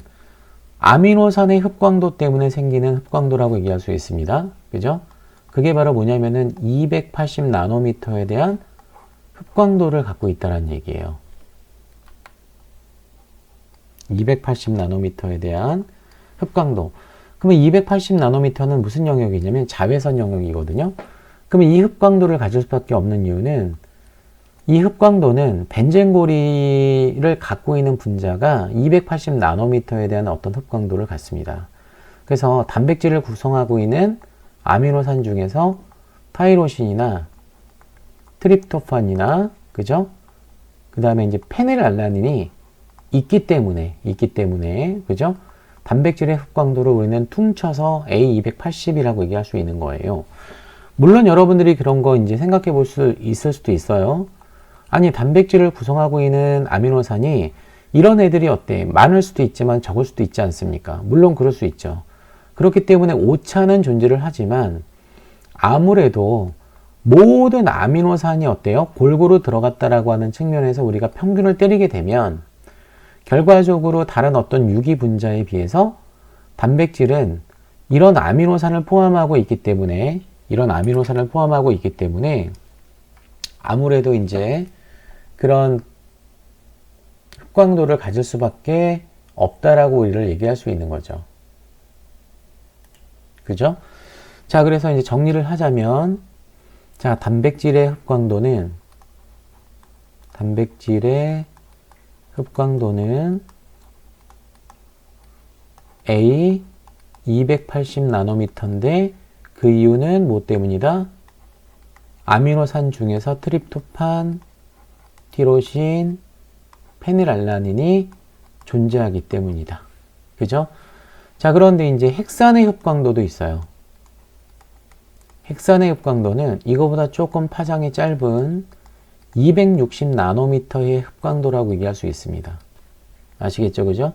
아미노산의 흡광도 때문에 생기는 흡광도라고 얘기할 수 있습니다. 그죠? 그게 바로 뭐냐면은 280 나노미터에 대한 흡광도를 갖고 있다는 얘기예요. 280 나노미터에 대한 흡광도. 그러면 280 나노미터는 무슨 영역이냐면 자외선 영역이거든요. 그러면 이 흡광도를 가질 수밖에 없는 이유는, 이 흡광도는 벤젠고리를 갖고 있는 분자가 280 나노미터에 대한 어떤 흡광도를 갖습니다. 그래서 단백질을 구성하고 있는 아미노산 중에서 타이로신이나 트립토판이나, 그죠? 그 다음에 이제 페닐알라닌이 있기 때문에, 그죠? 단백질의 흡광도를 우리는 퉁쳐서 A280이라고 얘기할 수 있는 거예요. 물론 여러분들이 그런 거 이제 생각해 볼 수 있을 수도 있어요. 아니, 단백질을 구성하고 있는 아미노산이 이런 애들이 많을 수도 있지만 적을 수도 있지 않습니까? 물론 그럴 수 있죠. 그렇기 때문에 오차는 존재를 하지만 아무래도 모든 아미노산이 골고루 들어갔다라고 하는 측면에서 우리가 평균을 때리게 되면 결과적으로 다른 어떤 유기 분자에 비해서 단백질은 이런 아미노산을 포함하고 있기 때문에 아무래도 이제 그런 흡광도를 가질 수밖에 없다라고 우리를 얘기할 수 있는 거죠. 그죠? 자, 그래서 이제 정리를 하자면, 자, 단백질의 흡광도는 A 280 나노미터인데 그 이유는 뭐 때문이다? 아미노산 중에서 트립토판, 티로신, 페닐알라닌이 존재하기 때문이다. 그죠? 자, 그런데 이제 헥산의 흡광도도 있어요. 헥산의 흡광도는 이거보다 조금 파장이 짧은 260 나노미터의 흡광도라고 얘기할 수 있습니다. 아시겠죠? 그죠?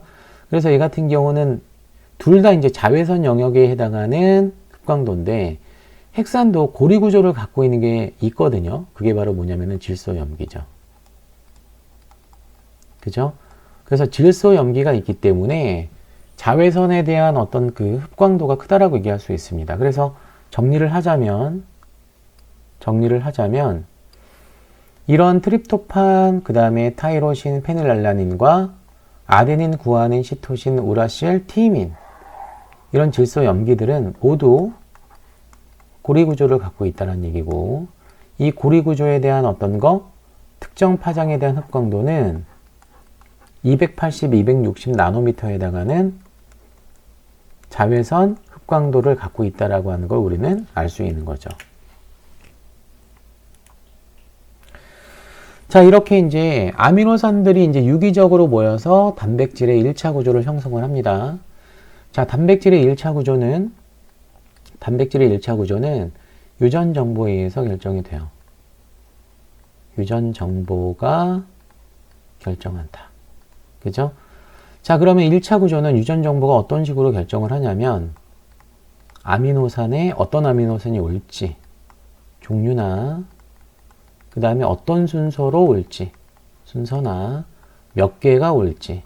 그래서 이 같은 경우는 둘 다 이제 자외선 영역에 해당하는 흡광도인데 헥산도 고리 구조를 갖고 있는 게 있거든요. 그게 바로 뭐냐면은 질소염기죠. 그죠? 그래서 질소염기가 있기 때문에 자외선에 대한 어떤 그 흡광도가 크다라고 얘기할 수 있습니다. 그래서 정리를 하자면 이런 트립토판, 그 다음에 타이로신, 페닐알라닌과 아데닌, 구아닌, 시토신, 우라실, 티민 이런 질소 염기들은 모두 고리 구조를 갖고 있다는 얘기고, 이 고리 구조에 대한 어떤 특정 파장에 대한 흡광도는 280, 260 나노미터에 해당하는 자외선 흡광도를 갖고 있다라고 하는 걸 우리는 알 수 있는 거죠. 자, 이렇게 이제 아미노산들이 이제 유기적으로 모여서 단백질의 1차 구조를 형성을 합니다. 자, 단백질의 1차 구조는 유전 정보에 의해서 결정이 돼요. 유전 정보가 결정한다. 그죠? 자, 그러면 1차 구조는 유전 정보가 어떤 식으로 결정을 하냐면 아미노산에 어떤 아미노산이 올지, 종류나 그 다음에 어떤 순서로 올지, 순서나 몇 개가 올지,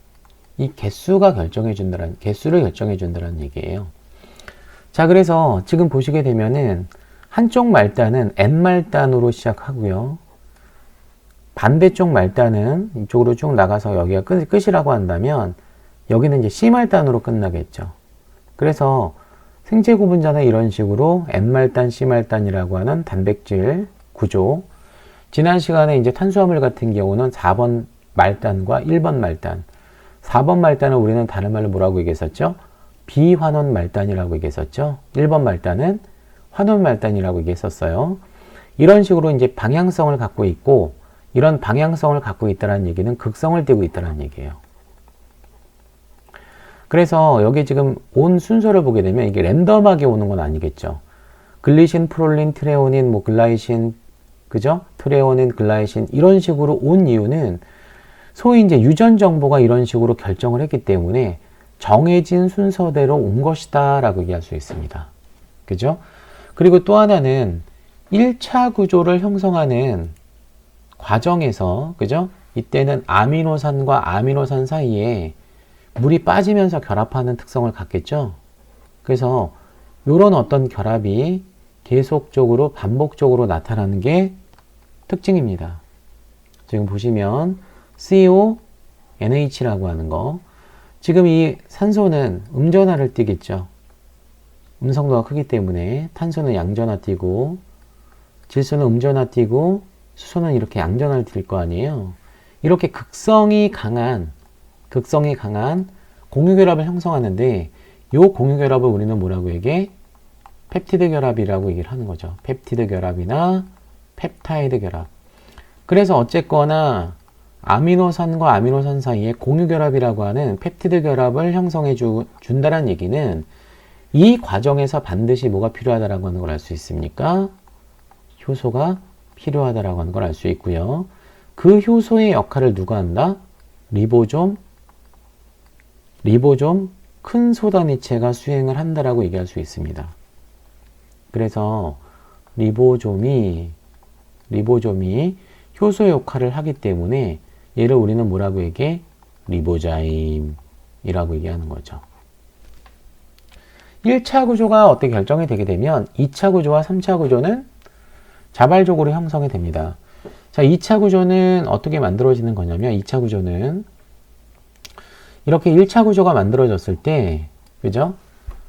이 개수를 결정해 준다는 얘기예요. 자, 그래서 지금 보시게 되면은 한쪽 말단은 N말단으로 시작하고요. 반대쪽 말단은 이쪽으로 쭉 나가서 여기가 끝이라고 한다면 여기는 이제 C말단으로 끝나겠죠. 그래서 생체 구분자는 이런 식으로 N말단, C말단이라고 하는 단백질 구조. 지난 시간에 이제 탄수화물 같은 경우는 4번 말단과 1번 말단. 4번 말단은 우리는 다른 말로 뭐라고 얘기했었죠? 비환원 말단이라고 얘기했었죠. 1번 말단은 환원 말단이라고 얘기했었어요. 이런 식으로 이제 방향성을 갖고 있고, 이런 방향성을 갖고 있다는 얘기는 극성을 띠고 있다는 얘기예요. 그래서 여기 지금 온 순서를 보게 되면 이게 랜덤하게 오는 건 아니겠죠. 글리신, 프롤린, 트레오닌, 글라이신, 그죠? 트레오닌, 글라이신 이런 식으로 온 이유는 소위 이제 유전 정보가 이런 식으로 결정을 했기 때문에 정해진 순서대로 온 것이다 라고 얘기할 수 있습니다. 그죠? 그리고 또 하나는 1차 구조를 형성하는 과정에서, 그죠? 이때는 아미노산과 아미노산 사이에 물이 빠지면서 결합하는 특성을 갖겠죠? 그래서 이런 어떤 결합이 계속적으로 반복적으로 나타나는 게 특징입니다. 지금 보시면 CO, NH라고 하는 거. 지금 이 산소는 음전하를 띠겠죠. 음성도가 크기 때문에 탄소는 양전하 띠고, 질소는 음전하 띠고, 수소는 이렇게 양전하를 띌 거 아니에요. 이렇게 극성이 강한 공유결합을 형성하는데, 이 공유결합을 우리는 뭐라고 얘기해? 펩티드 결합이라고 얘기를 하는 거죠. 펩티드 결합이나 펩타이드 결합. 그래서 어쨌거나 아미노산과 아미노산 사이에 공유결합이라고 하는 펩티드 결합을 형성해 준다는 얘기는 이 과정에서 반드시 뭐가 필요하다라고 하는 걸 알 수 있습니까? 효소가 필요하다라고 하는 걸 알 수 있고요. 그 효소의 역할을 누가 한다? 리보좀 큰 소단위체가 수행을 한다라고 얘기할 수 있습니다. 그래서 리보좀이 효소 역할을 하기 때문에 얘를 우리는 뭐라고 얘기해? 리보자임이라고 얘기하는 거죠. 1차 구조가 어떻게 결정이 되게 되면 2차 구조와 3차 구조는 자발적으로 형성이 됩니다. 자, 2차 구조는 어떻게 만들어지는 거냐면 2차 구조는 이렇게 1차 구조가 만들어졌을 때, 그죠?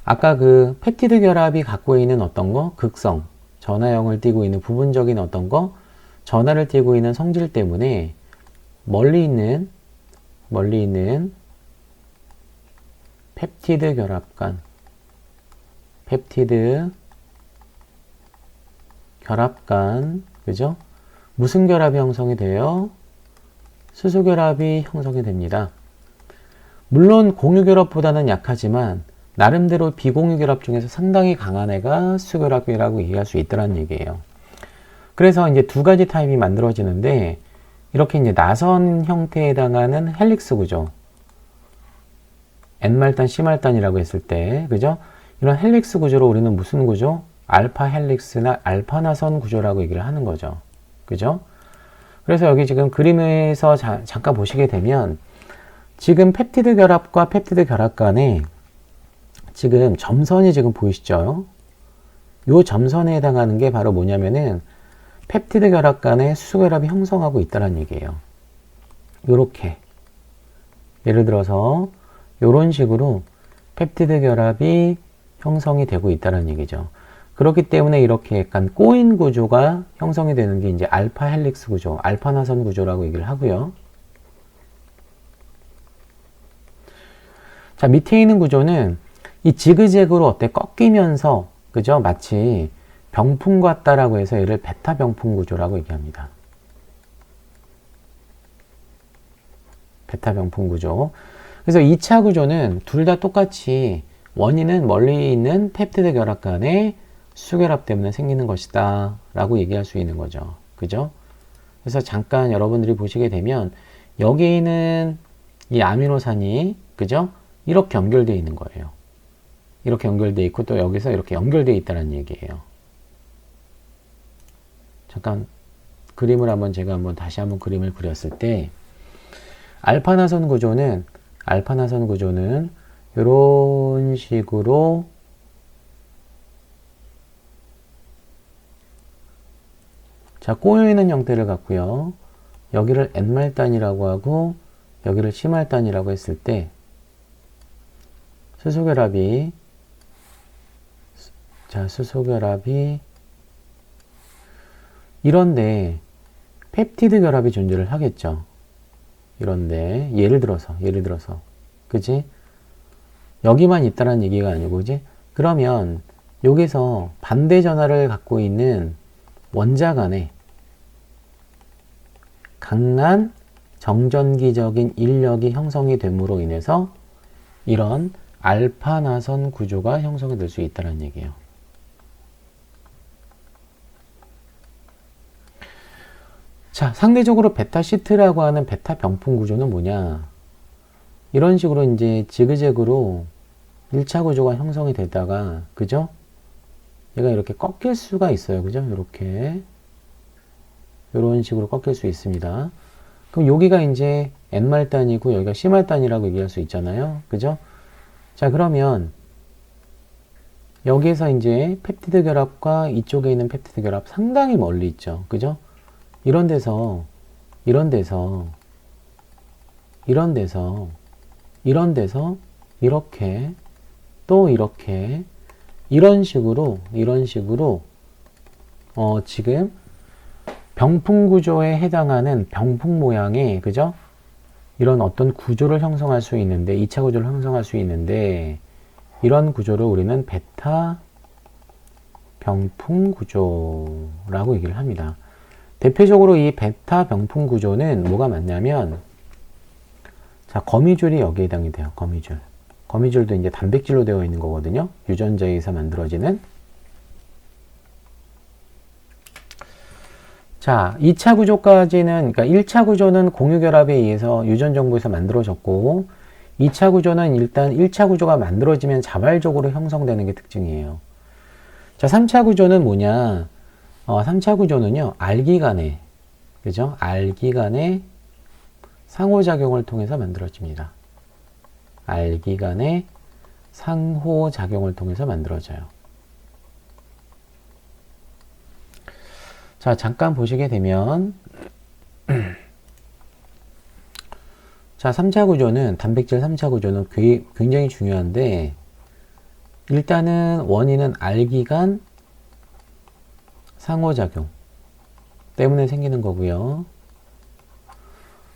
아까 그 펩티드 결합이 갖고 있는 어떤 거, 극성, 전하형을 띠고 있는 부분적인 어떤 거, 전하를 띠고 있는 성질 때문에 멀리 있는 펩티드 결합간, 그죠? 무슨 결합이 형성이 돼요? 수소 결합이 형성이 됩니다. 물론 공유 결합보다는 약하지만 나름대로 비공유 결합 중에서 상당히 강한 애가 수소 결합이라고 얘기할 수 있다는 얘기예요. 그래서 이제 두 가지 타입이 만들어지는데 이렇게 이제 나선 형태에 해당하는 헬릭스 구조, N말단, C말단이라고 했을 때, 그죠? 이런 헬릭스 구조로 우리는 무슨 구조? 알파 헬릭스나 알파 나선 구조라고 얘기를 하는 거죠. 그죠? 그래서 여기 지금 그림에서 잠깐 보시게 되면 지금 펩티드 결합과 펩티드 결합 간에 지금 점선이 지금 보이시죠? 요 점선에 해당하는 게 바로 뭐냐면은 펩티드 결합 간에 수소 결합이 형성하고 있다는 얘기예요. 요렇게. 예를 들어서 요런 식으로 펩티드 결합이 형성이 되고 있다는 얘기죠. 그렇기 때문에 이렇게 약간 꼬인 구조가 형성이 되는 게 이제 알파 헬릭스 구조, 알파 나선 구조라고 얘기를 하고요. 자, 밑에 있는 구조는 이 지그재그로 어때 꺾이면서, 그죠? 마치 병풍 같다라고 해서 얘를 베타 병풍 구조라고 얘기합니다. 베타 병풍 구조. 그래서 2차 구조는 둘 다 똑같이 원인은 멀리 있는 펩티드 결합 간의 수결합 때문에 생기는 것이다 라고 얘기할 수 있는 거죠. 그죠? 그래서 잠깐 여러분들이 보시게 되면 여기는 이 아미노산이, 그죠? 이렇게 연결되어 있는 거예요. 이렇게 연결되어 있고 또 여기서 이렇게 연결되어 있다는 얘기예요. 잠깐 그림을 한번 다시 한번 그림을 그렸을 때 알파나선 구조는 이런 식으로 자, 꼬여있는 형태를 갖고요. 여기를 N말단이라고 하고 여기를 C말단이라고 했을 때 수소결합이 이런데 펩티드 결합이 존재를 하겠죠. 이런데 예를 들어서 그지? 여기만 있다는 얘기가 아니고, 그지? 그러면 여기서 반대 전하를 갖고 있는 원자 간에 강한 정전기적인 인력이 형성이 됨으로 인해서 이런 알파 나선 구조가 형성이 될 수 있다는 얘기예요. 자, 상대적으로 베타 시트라고 하는 베타 병풍 구조는 뭐냐? 이런 식으로 이제 지그재그로 1차 구조가 형성이 되다가, 그죠? 얘가 이렇게 꺾일 수가 있어요. 그죠? 이렇게. 이런 식으로 꺾일 수 있습니다. 그럼 여기가 이제 N말단이고 여기가 C말단이라고 얘기할 수 있잖아요. 그죠? 자, 그러면 여기에서 이제 펩티드 결합과 이쪽에 있는 펩티드 결합 상당히 멀리 있죠. 그죠? 이런 데서 이렇게 또 이렇게 이런 식으로 지금 병풍 구조에 해당하는 병풍 모양의, 그죠? 이런 어떤 구조를 형성할 수 있는데, 2차 구조를 형성할 수 있는데, 이런 구조를 우리는 베타 병풍 구조라고 얘기를 합니다. 대표적으로 이 베타 병풍 구조는 뭐가 맞냐면, 자, 거미줄이 여기에 해당이 돼요. 거미줄도 이제 단백질로 되어 있는 거거든요. 유전자에 의해서 만들어지는. 자, 2차 구조까지는, 그러니까 1차 구조는 공유결합에 의해서 유전 정보에서 만들어졌고, 2차 구조는 일단 1차 구조가 만들어지면 자발적으로 형성되는 게 특징이에요. 자, 3차 구조는 뭐냐? 3차 구조는요, 알기간에, 그죠? 알기간에 상호작용을 통해서 만들어집니다. 알기 간의 상호작용을 통해서 만들어져요. 자, 잠깐 보시게 되면 자, 3차 구조는 단백질 3차 구조는 굉장히 중요한데 일단은 원인은 알기 간 상호작용 때문에 생기는 거고요.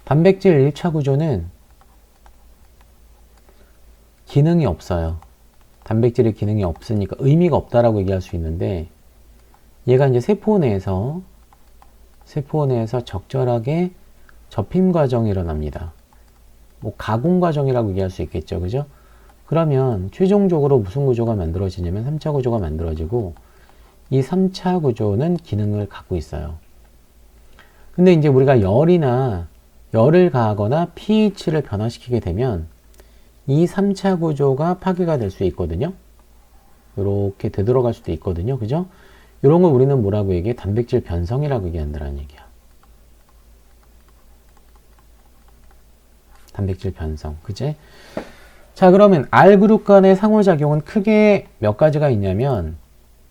단백질 1차 구조는 기능이 없어요. 단백질의 기능이 없으니까 의미가 없다라고 얘기할 수 있는데 얘가 이제 세포 내에서 적절하게 접힘 과정이 일어납니다. 뭐 가공 과정이라고 얘기할 수 있겠죠. 그죠? 그러면 최종적으로 무슨 구조가 만들어지냐면 3차 구조가 만들어지고 이 3차 구조는 기능을 갖고 있어요. 근데 이제 우리가 열을 가하거나 pH를 변화시키게 되면 이 3차 구조가 파괴가 될 수 있거든요. 이렇게 되돌아갈 수도 있거든요. 그죠? 이런 걸 우리는 뭐라고 얘기해? 단백질 변성이라고 얘기한다는 얘기야. 단백질 변성. 그지? 자, 그러면 R그룹 간의 상호작용은 크게 몇 가지가 있냐면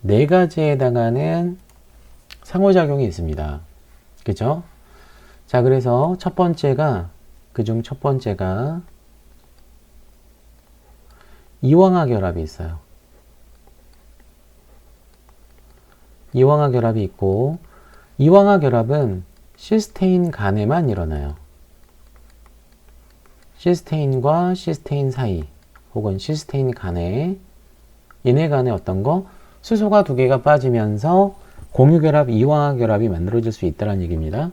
4가지에 해당하는 상호작용이 있습니다. 그죠? 자, 그래서 그중 첫 번째가 이황화 결합이 있어요. 이황화 결합이 있고 이황화 결합은 시스테인 간에만 일어나요. 시스테인과 시스테인 사이 혹은 시스테인 간에 얘네 간에 어떤 거? 수소가 2개가 빠지면서 공유결합, 이황화 결합이 만들어질 수 있다는 얘기입니다.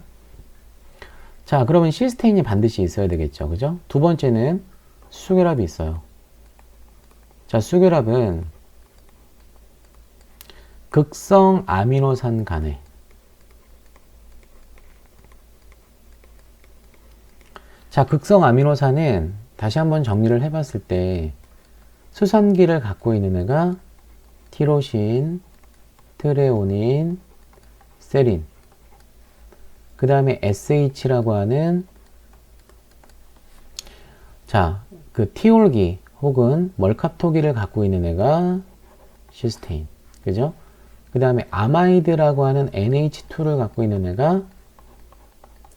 자, 그러면 시스테인이 반드시 있어야 되겠죠. 그죠? 두 번째는 수결합이 있어요. 자, 수결합은 극성 아미노산 간에 자, 극성 아미노산은 다시 한번 정리를 해봤을 때 수선기를 갖고 있는 애가 티로신, 트레오닌, 세린 그 다음에 SH라고 하는 자, 그 티올기 혹은 멀캅토기를 갖고 있는 애가 시스테인 그죠? 그 다음에 아마이드라고 하는 NH2를 갖고 있는 애가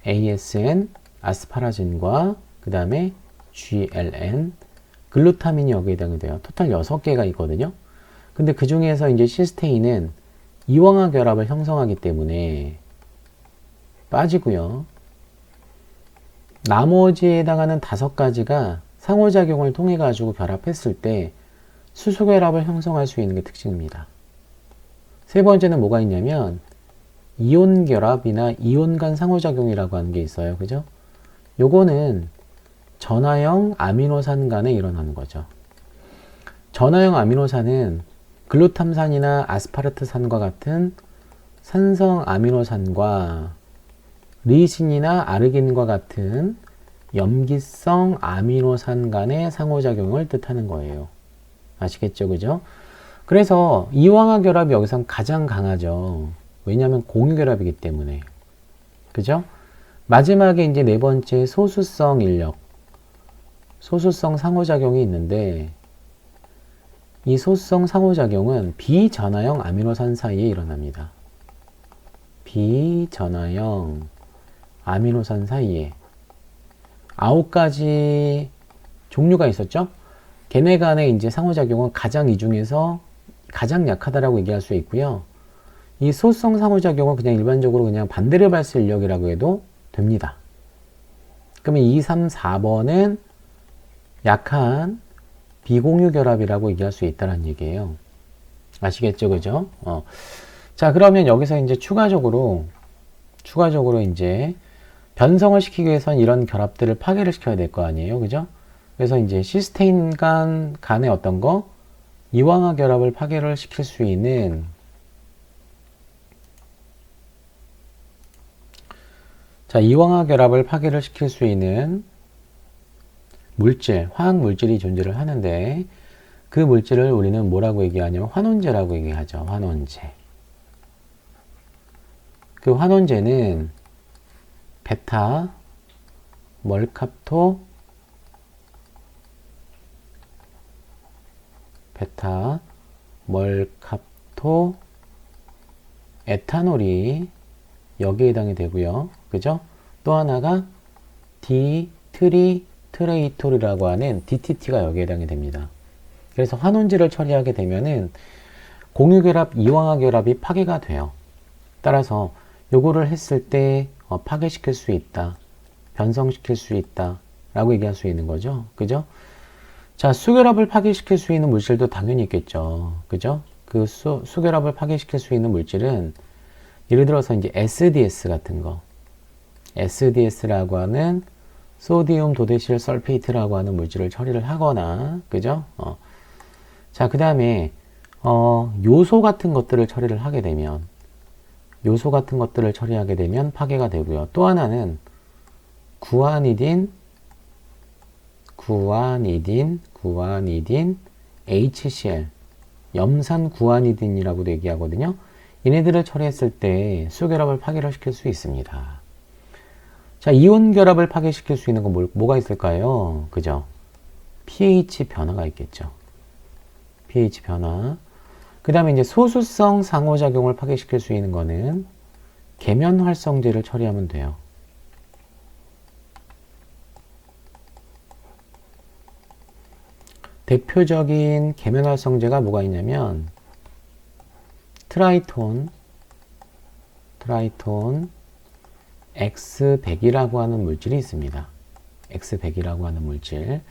ASN 아스파라진과 그 다음에 GLN 글루타민이 여기에 해당이 돼요. 토탈 6개가 있거든요. 근데 그 중에서 이제 시스테인은 이황화 결합을 형성하기 때문에 빠지고요. 나머지에 해당하는 5가지가 상호작용을 통해 가지고 결합했을 때 수소결합을 형성할 수 있는 게 특징입니다. 세 번째는 뭐가 있냐면 이온 결합이나 이온 간 상호작용이라고 하는 게 있어요. 그죠? 요거는 전하형 아미노산 간에 일어나는 거죠. 전하형 아미노산은 글루탐산이나 아스파르트산과 같은 산성 아미노산과 리신이나 아르긴과 같은 염기성 아미노산 간의 상호작용을 뜻하는 거예요. 아시겠죠? 그죠? 그래서 이황화 결합이 여기선 가장 강하죠. 왜냐하면 공유결합이기 때문에. 그죠? 마지막에 이제 4번째 소수성 인력, 소수성 상호작용이 있는데 이 소수성 상호작용은 비전하형 아미노산 사이에 일어납니다. 비전하형 아미노산 사이에 9가지 종류가 있었죠? 걔네 간의 이제 상호작용은 이 중에서 가장 약하다라고 얘기할 수 있고요. 이 소수성 상호작용은 그냥 일반적으로 그냥 반데르발스 인력이라고 해도 됩니다. 그러면 2, 3, 4번은 약한 비공유 결합이라고 얘기할 수 있다는 얘기예요. 아시겠죠? 그죠? 자, 그러면 여기서 이제 추가적으로 이제 변성을 시키기 위해서는 이런 결합들을 파괴를 시켜야 될 거 아니에요. 그죠? 그래서 이제 시스테인 간의 어떤 거? 이황화 결합을 파괴를 시킬 수 있는 자, 이황화 결합을 파괴를 시킬 수 있는 물질, 화학 물질이 존재를 하는데 그 물질을 우리는 뭐라고 얘기하냐면 환원제라고 얘기하죠. 환원제. 그 환원제는 베타, 멀캅토, 베타, 멀캅토, 에탄올이 여기에 해당이 되고요. 그죠? 또 하나가 디트리트레이톨이라고 하는 DTT가 여기에 해당이 됩니다. 그래서 환원지를 처리하게 되면은 공유결합, 이황화결합이 파괴가 돼요. 따라서 요거를 했을 때 파괴시킬 수 있다, 변성시킬 수 있다 라고 얘기할 수 있는 거죠. 그죠? 자, 수결합을 파괴시킬 수 있는 물질도 당연히 있겠죠. 그죠? 그 수결합을 파괴시킬 수 있는 물질은 예를 들어서 이제 SDS 같은 거, SDS라고 하는 소디움 도데실 설페이트라고 하는 물질을 처리를 하거나, 그죠? 자, 그 다음에 요소 같은 것들을 처리를 하게 되면, 요소 같은 것들을 처리하게 되면 파괴가 되고요. 또 하나는 구아니딘 HCl, 염산 구아니딘이라고도 얘기하거든요. 얘네들을 처리했을 때 수결합을 파괴를 시킬 수 있습니다. 자, 이온 결합을 파괴시킬 수 있는 건 뭐가 있을까요? 그죠? pH 변화가 있겠죠. pH 변화. 그 다음에 이제 소수성 상호작용을 파괴시킬 수 있는 거는 계면활성제를 처리하면 돼요. 대표적인 계면활성제가 뭐가 있냐면 트라이톤 X100이라고 하는 물질이 있습니다. X100이라고 하는 물질.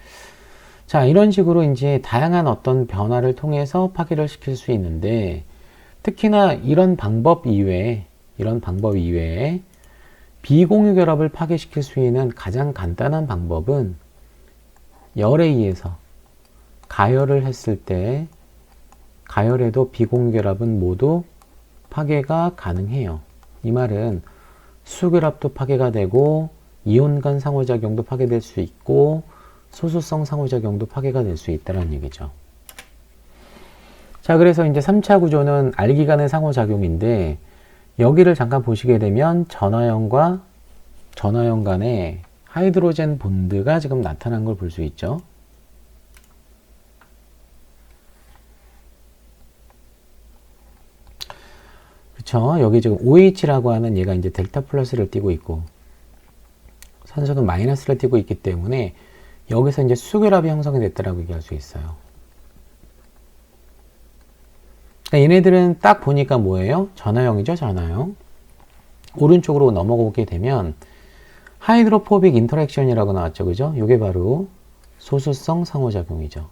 자, 이런 식으로 이제 다양한 어떤 변화를 통해서 파괴를 시킬 수 있는데, 특히나 이런 방법 이외에 비공유 결합을 파괴시킬 수 있는 가장 간단한 방법은 열에 의해서 가열을 했을 때, 가열에도 비공유 결합은 모두 파괴가 가능해요. 이 말은 수결합도 파괴가 되고 이온 간 상호작용도 파괴될 수 있고 소수성 상호작용도 파괴가 될 수 있다는 얘기죠. 자, 그래서 이제 3차 구조는 알기 간의 상호작용인데, 여기를 잠깐 보시게 되면 전화형과 전화형 간의 하이드로젠 본드가 지금 나타난 걸 볼 수 있죠. 그쵸? 여기 지금 OH라고 하는 얘가 이제 델타 플러스를 띠고 있고, 산소는 마이너스를 띠고 있기 때문에 여기서 이제 수결합이 형성이 됐다라고 얘기할 수 있어요. 그러니까 얘네들은 딱 보니까 뭐예요? 전화형이죠, 전화형. 오른쪽으로 넘어오게 되면 하이드로포빅 인터랙션이라고 나왔죠, 그죠? 이게 바로 소수성 상호작용이죠.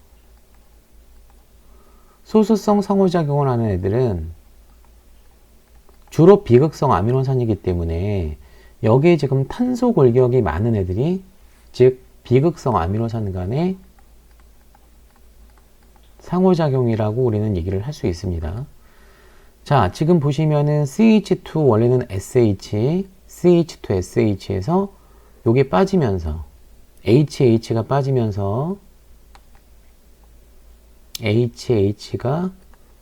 소수성 상호작용을 하는 애들은 주로 비극성 아미노산이기 때문에 여기에 지금 탄소 골격이 많은 애들이, 즉 비극성 아미노산 간의 상호작용이라고 우리는 얘기를 할 수 있습니다. 자, 지금 보시면은 CH2 원래는 SH, CH2SH에서 요게 빠지면서 HH가 빠지면서 HH가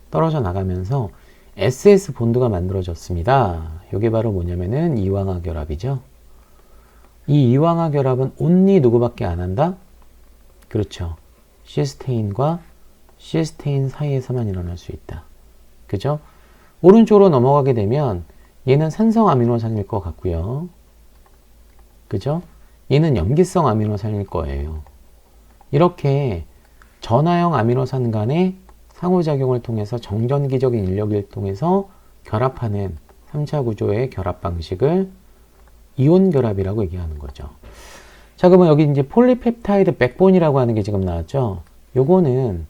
떨어져 나가면서 SS 본드가 만들어졌습니다. 이게 바로 뭐냐면은 이황화 결합이죠. 이 이황화 결합은 온리 누구밖에 안 한다? 그렇죠. 시스테인과 시스테인 사이에서만 일어날 수 있다. 그죠? 오른쪽으로 넘어가게 되면 얘는 산성 아미노산일 것 같고요. 그죠? 얘는 염기성 아미노산일 거예요. 이렇게 전하형 아미노산 간의 상호작용을 통해서 정전기적인 인력을 통해서 결합하는 3차 구조의 결합 방식을 이온 결합이라고 얘기하는 거죠. 자, 그러면 여기 이제 폴리펩타이드 백본이라고 하는 게 지금 나왔죠. 요거는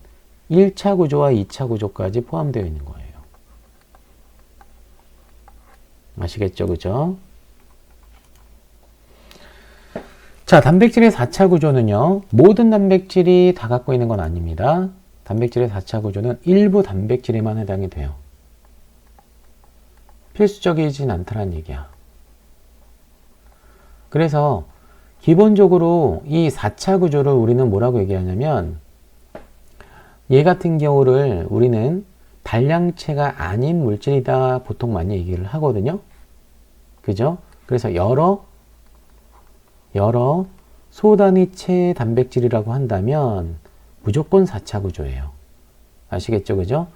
1차 구조와 2차 구조까지 포함되어 있는 거예요. 아시겠죠? 그죠? 자, 단백질의 4차 구조는요, 모든 단백질이 다 갖고 있는 건 아닙니다. 단백질의 4차 구조는 일부 단백질에만 해당이 돼요. 필수적이진 않다는 얘기야. 그래서 기본적으로 이 4차 구조를 우리는 뭐라고 얘기하냐면, 얘 같은 경우를 우리는 단량체가 아닌 물질이다 보통 많이 얘기를 하거든요. 그죠? 그래서 여러 소단위체 단백질이라고 한다면 무조건 4차 구조예요. 아시겠죠? 그죠?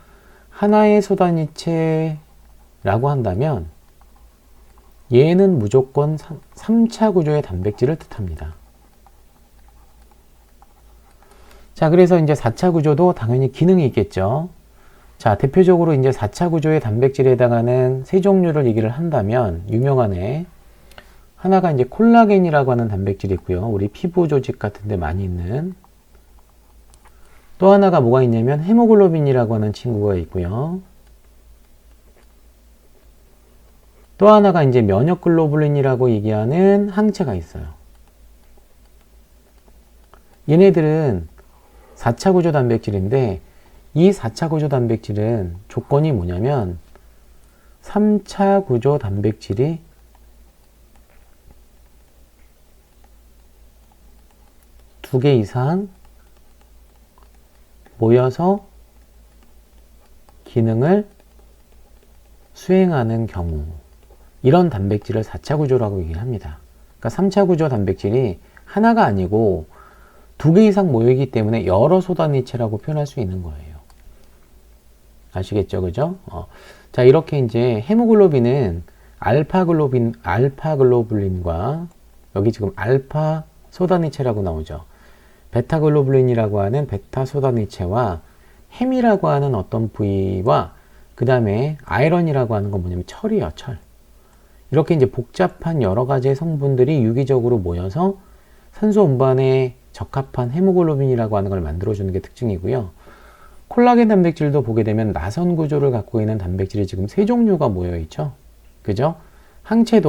하나의 소단위체라고 한다면 얘는 무조건 3차 구조의 단백질을 뜻합니다. 자, 그래서 이제 4차 구조도 당연히 기능이 있겠죠. 자, 대표적으로 이제 4차 구조의 단백질에 해당하는 세 종류를 얘기를 한다면 유명한 애 하나가 이제 콜라겐이라고 하는 단백질이 있고요. 우리 피부 조직 같은 데 많이 있는. 또 하나가 뭐가 있냐면 헤모글로빈이라고 하는 친구가 있고요. 또 하나가 이제 면역글로불린이라고 얘기하는 항체가 있어요. 얘네들은 4차 구조 단백질인데 이 4차 구조 단백질은 조건이 뭐냐면 3차 구조 단백질이 두 개 이상 모여서 기능을 수행하는 경우 이런 단백질을 4차 구조라고 얘기합니다. 그러니까 3차 구조 단백질이 하나가 아니고 두 개 이상 모이기 때문에 여러 소단위체라고 표현할 수 있는 거예요. 아시겠죠? 그죠? 자, 이렇게 이제 헤모글로빈은 알파글로불린과 여기 지금 알파 소단위체라고 나오죠. 베타글로불린이라고 하는 베타 소단위체와 햄이라고 하는 어떤 부위와 그 다음에 아이런이라고 하는 건 뭐냐면 철이에요, 철. 이렇게 이제 복잡한 여러 가지의 성분들이 유기적으로 모여서 산소 운반에 적합한 헤모글로빈이라고 하는 걸 만들어주는 게 특징이고요. 콜라겐 단백질도 보게 되면 나선 구조를 갖고 있는 단백질이 지금 세 종류가 모여 있죠. 그죠? 항체의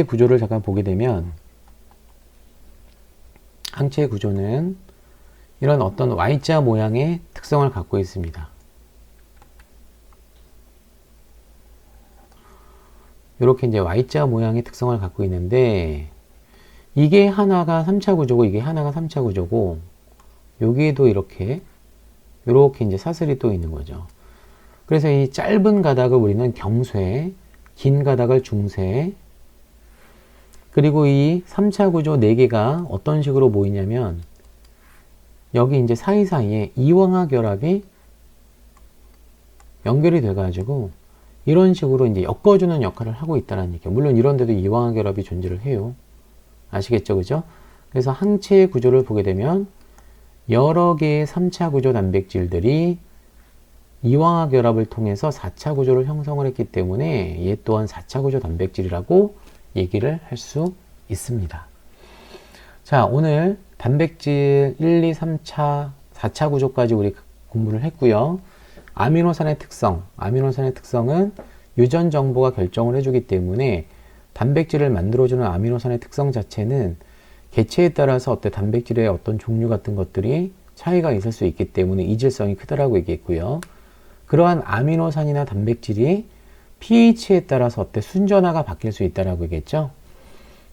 구조를 잠깐 보게 되면 항체의 구조는 이런 어떤 Y자 모양의 특성을 갖고 있습니다. 이렇게 이제 Y자 모양의 특성을 갖고 있는데 이게 하나가 3차 구조고 이게 하나가 3차 구조고 여기에도 이렇게 이제 사슬이 또 있는 거죠. 그래서 이 짧은 가닥을 우리는 경쇄, 긴 가닥을 중쇄, 그리고 이 3차 구조 4개가 어떤 식으로 모이냐면 여기 이제 사이사이에 이황화 결합이 연결이 돼가지고 이런 식으로 이제 엮어주는 역할을 하고 있다는 얘기예요. 물론 이런 데도 이황화 결합이 존재를 해요. 아시겠죠? 그죠? 그래서 항체의 구조를 보게 되면 여러 개의 3차 구조 단백질들이 이황화 결합을 통해서 4차 구조를 형성을 했기 때문에 얘 또한 4차 구조 단백질이라고 얘기를 할 수 있습니다. 자, 오늘 단백질 1, 2, 3차, 4차 구조까지 우리 공부를 했고요. 아미노산의 특성은 유전 정보가 결정을 해주기 때문에 단백질을 만들어주는 아미노산의 특성 자체는 개체에 따라서 단백질의 어떤 종류 같은 것들이 차이가 있을 수 있기 때문에 이질성이 크다라고 얘기했고요. 그러한 아미노산이나 단백질이 pH에 따라서 순전화가 바뀔 수 있다라고 얘기했죠.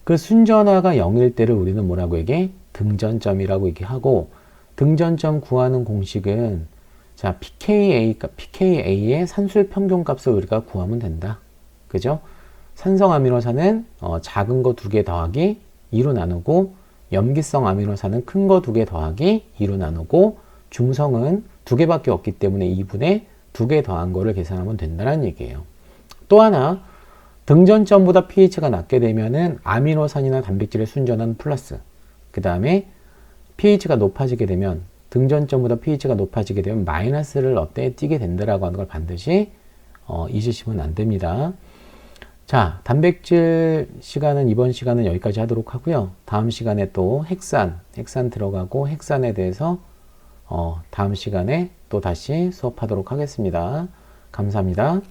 그 순전화가 0일 때를 우리는 뭐라고 얘기해? 등전점이라고 얘기하고, 등전점 구하는 공식은 자, pKa의 산술 평균값을 우리가 구하면 된다. 그죠? 산성 아미노산은 작은 거 2개 더하기 2로 나누고, 염기성 아미노산은 큰 거 2개 더하기 2로 나누고, 중성은 2개밖에 없기 때문에 2분의 2개 더한 거를 계산하면 된다는 얘기예요. 또 하나, 등전점보다 pH가 낮게 되면은 아미노산이나 단백질의 순전한 플러스, 그 다음에 pH가 높아지게 되면, 등전점보다 pH가 높아지게 되면 마이너스를 띄게 된다라고 하는 걸 반드시 잊으시면 안 됩니다. 자, 단백질 시간은 이번 시간은 여기까지 하도록 하고요. 다음 시간에 또 헥산 들어가고 헥산에 대해서 다음 시간에 또 다시 수업하도록 하겠습니다. 감사합니다.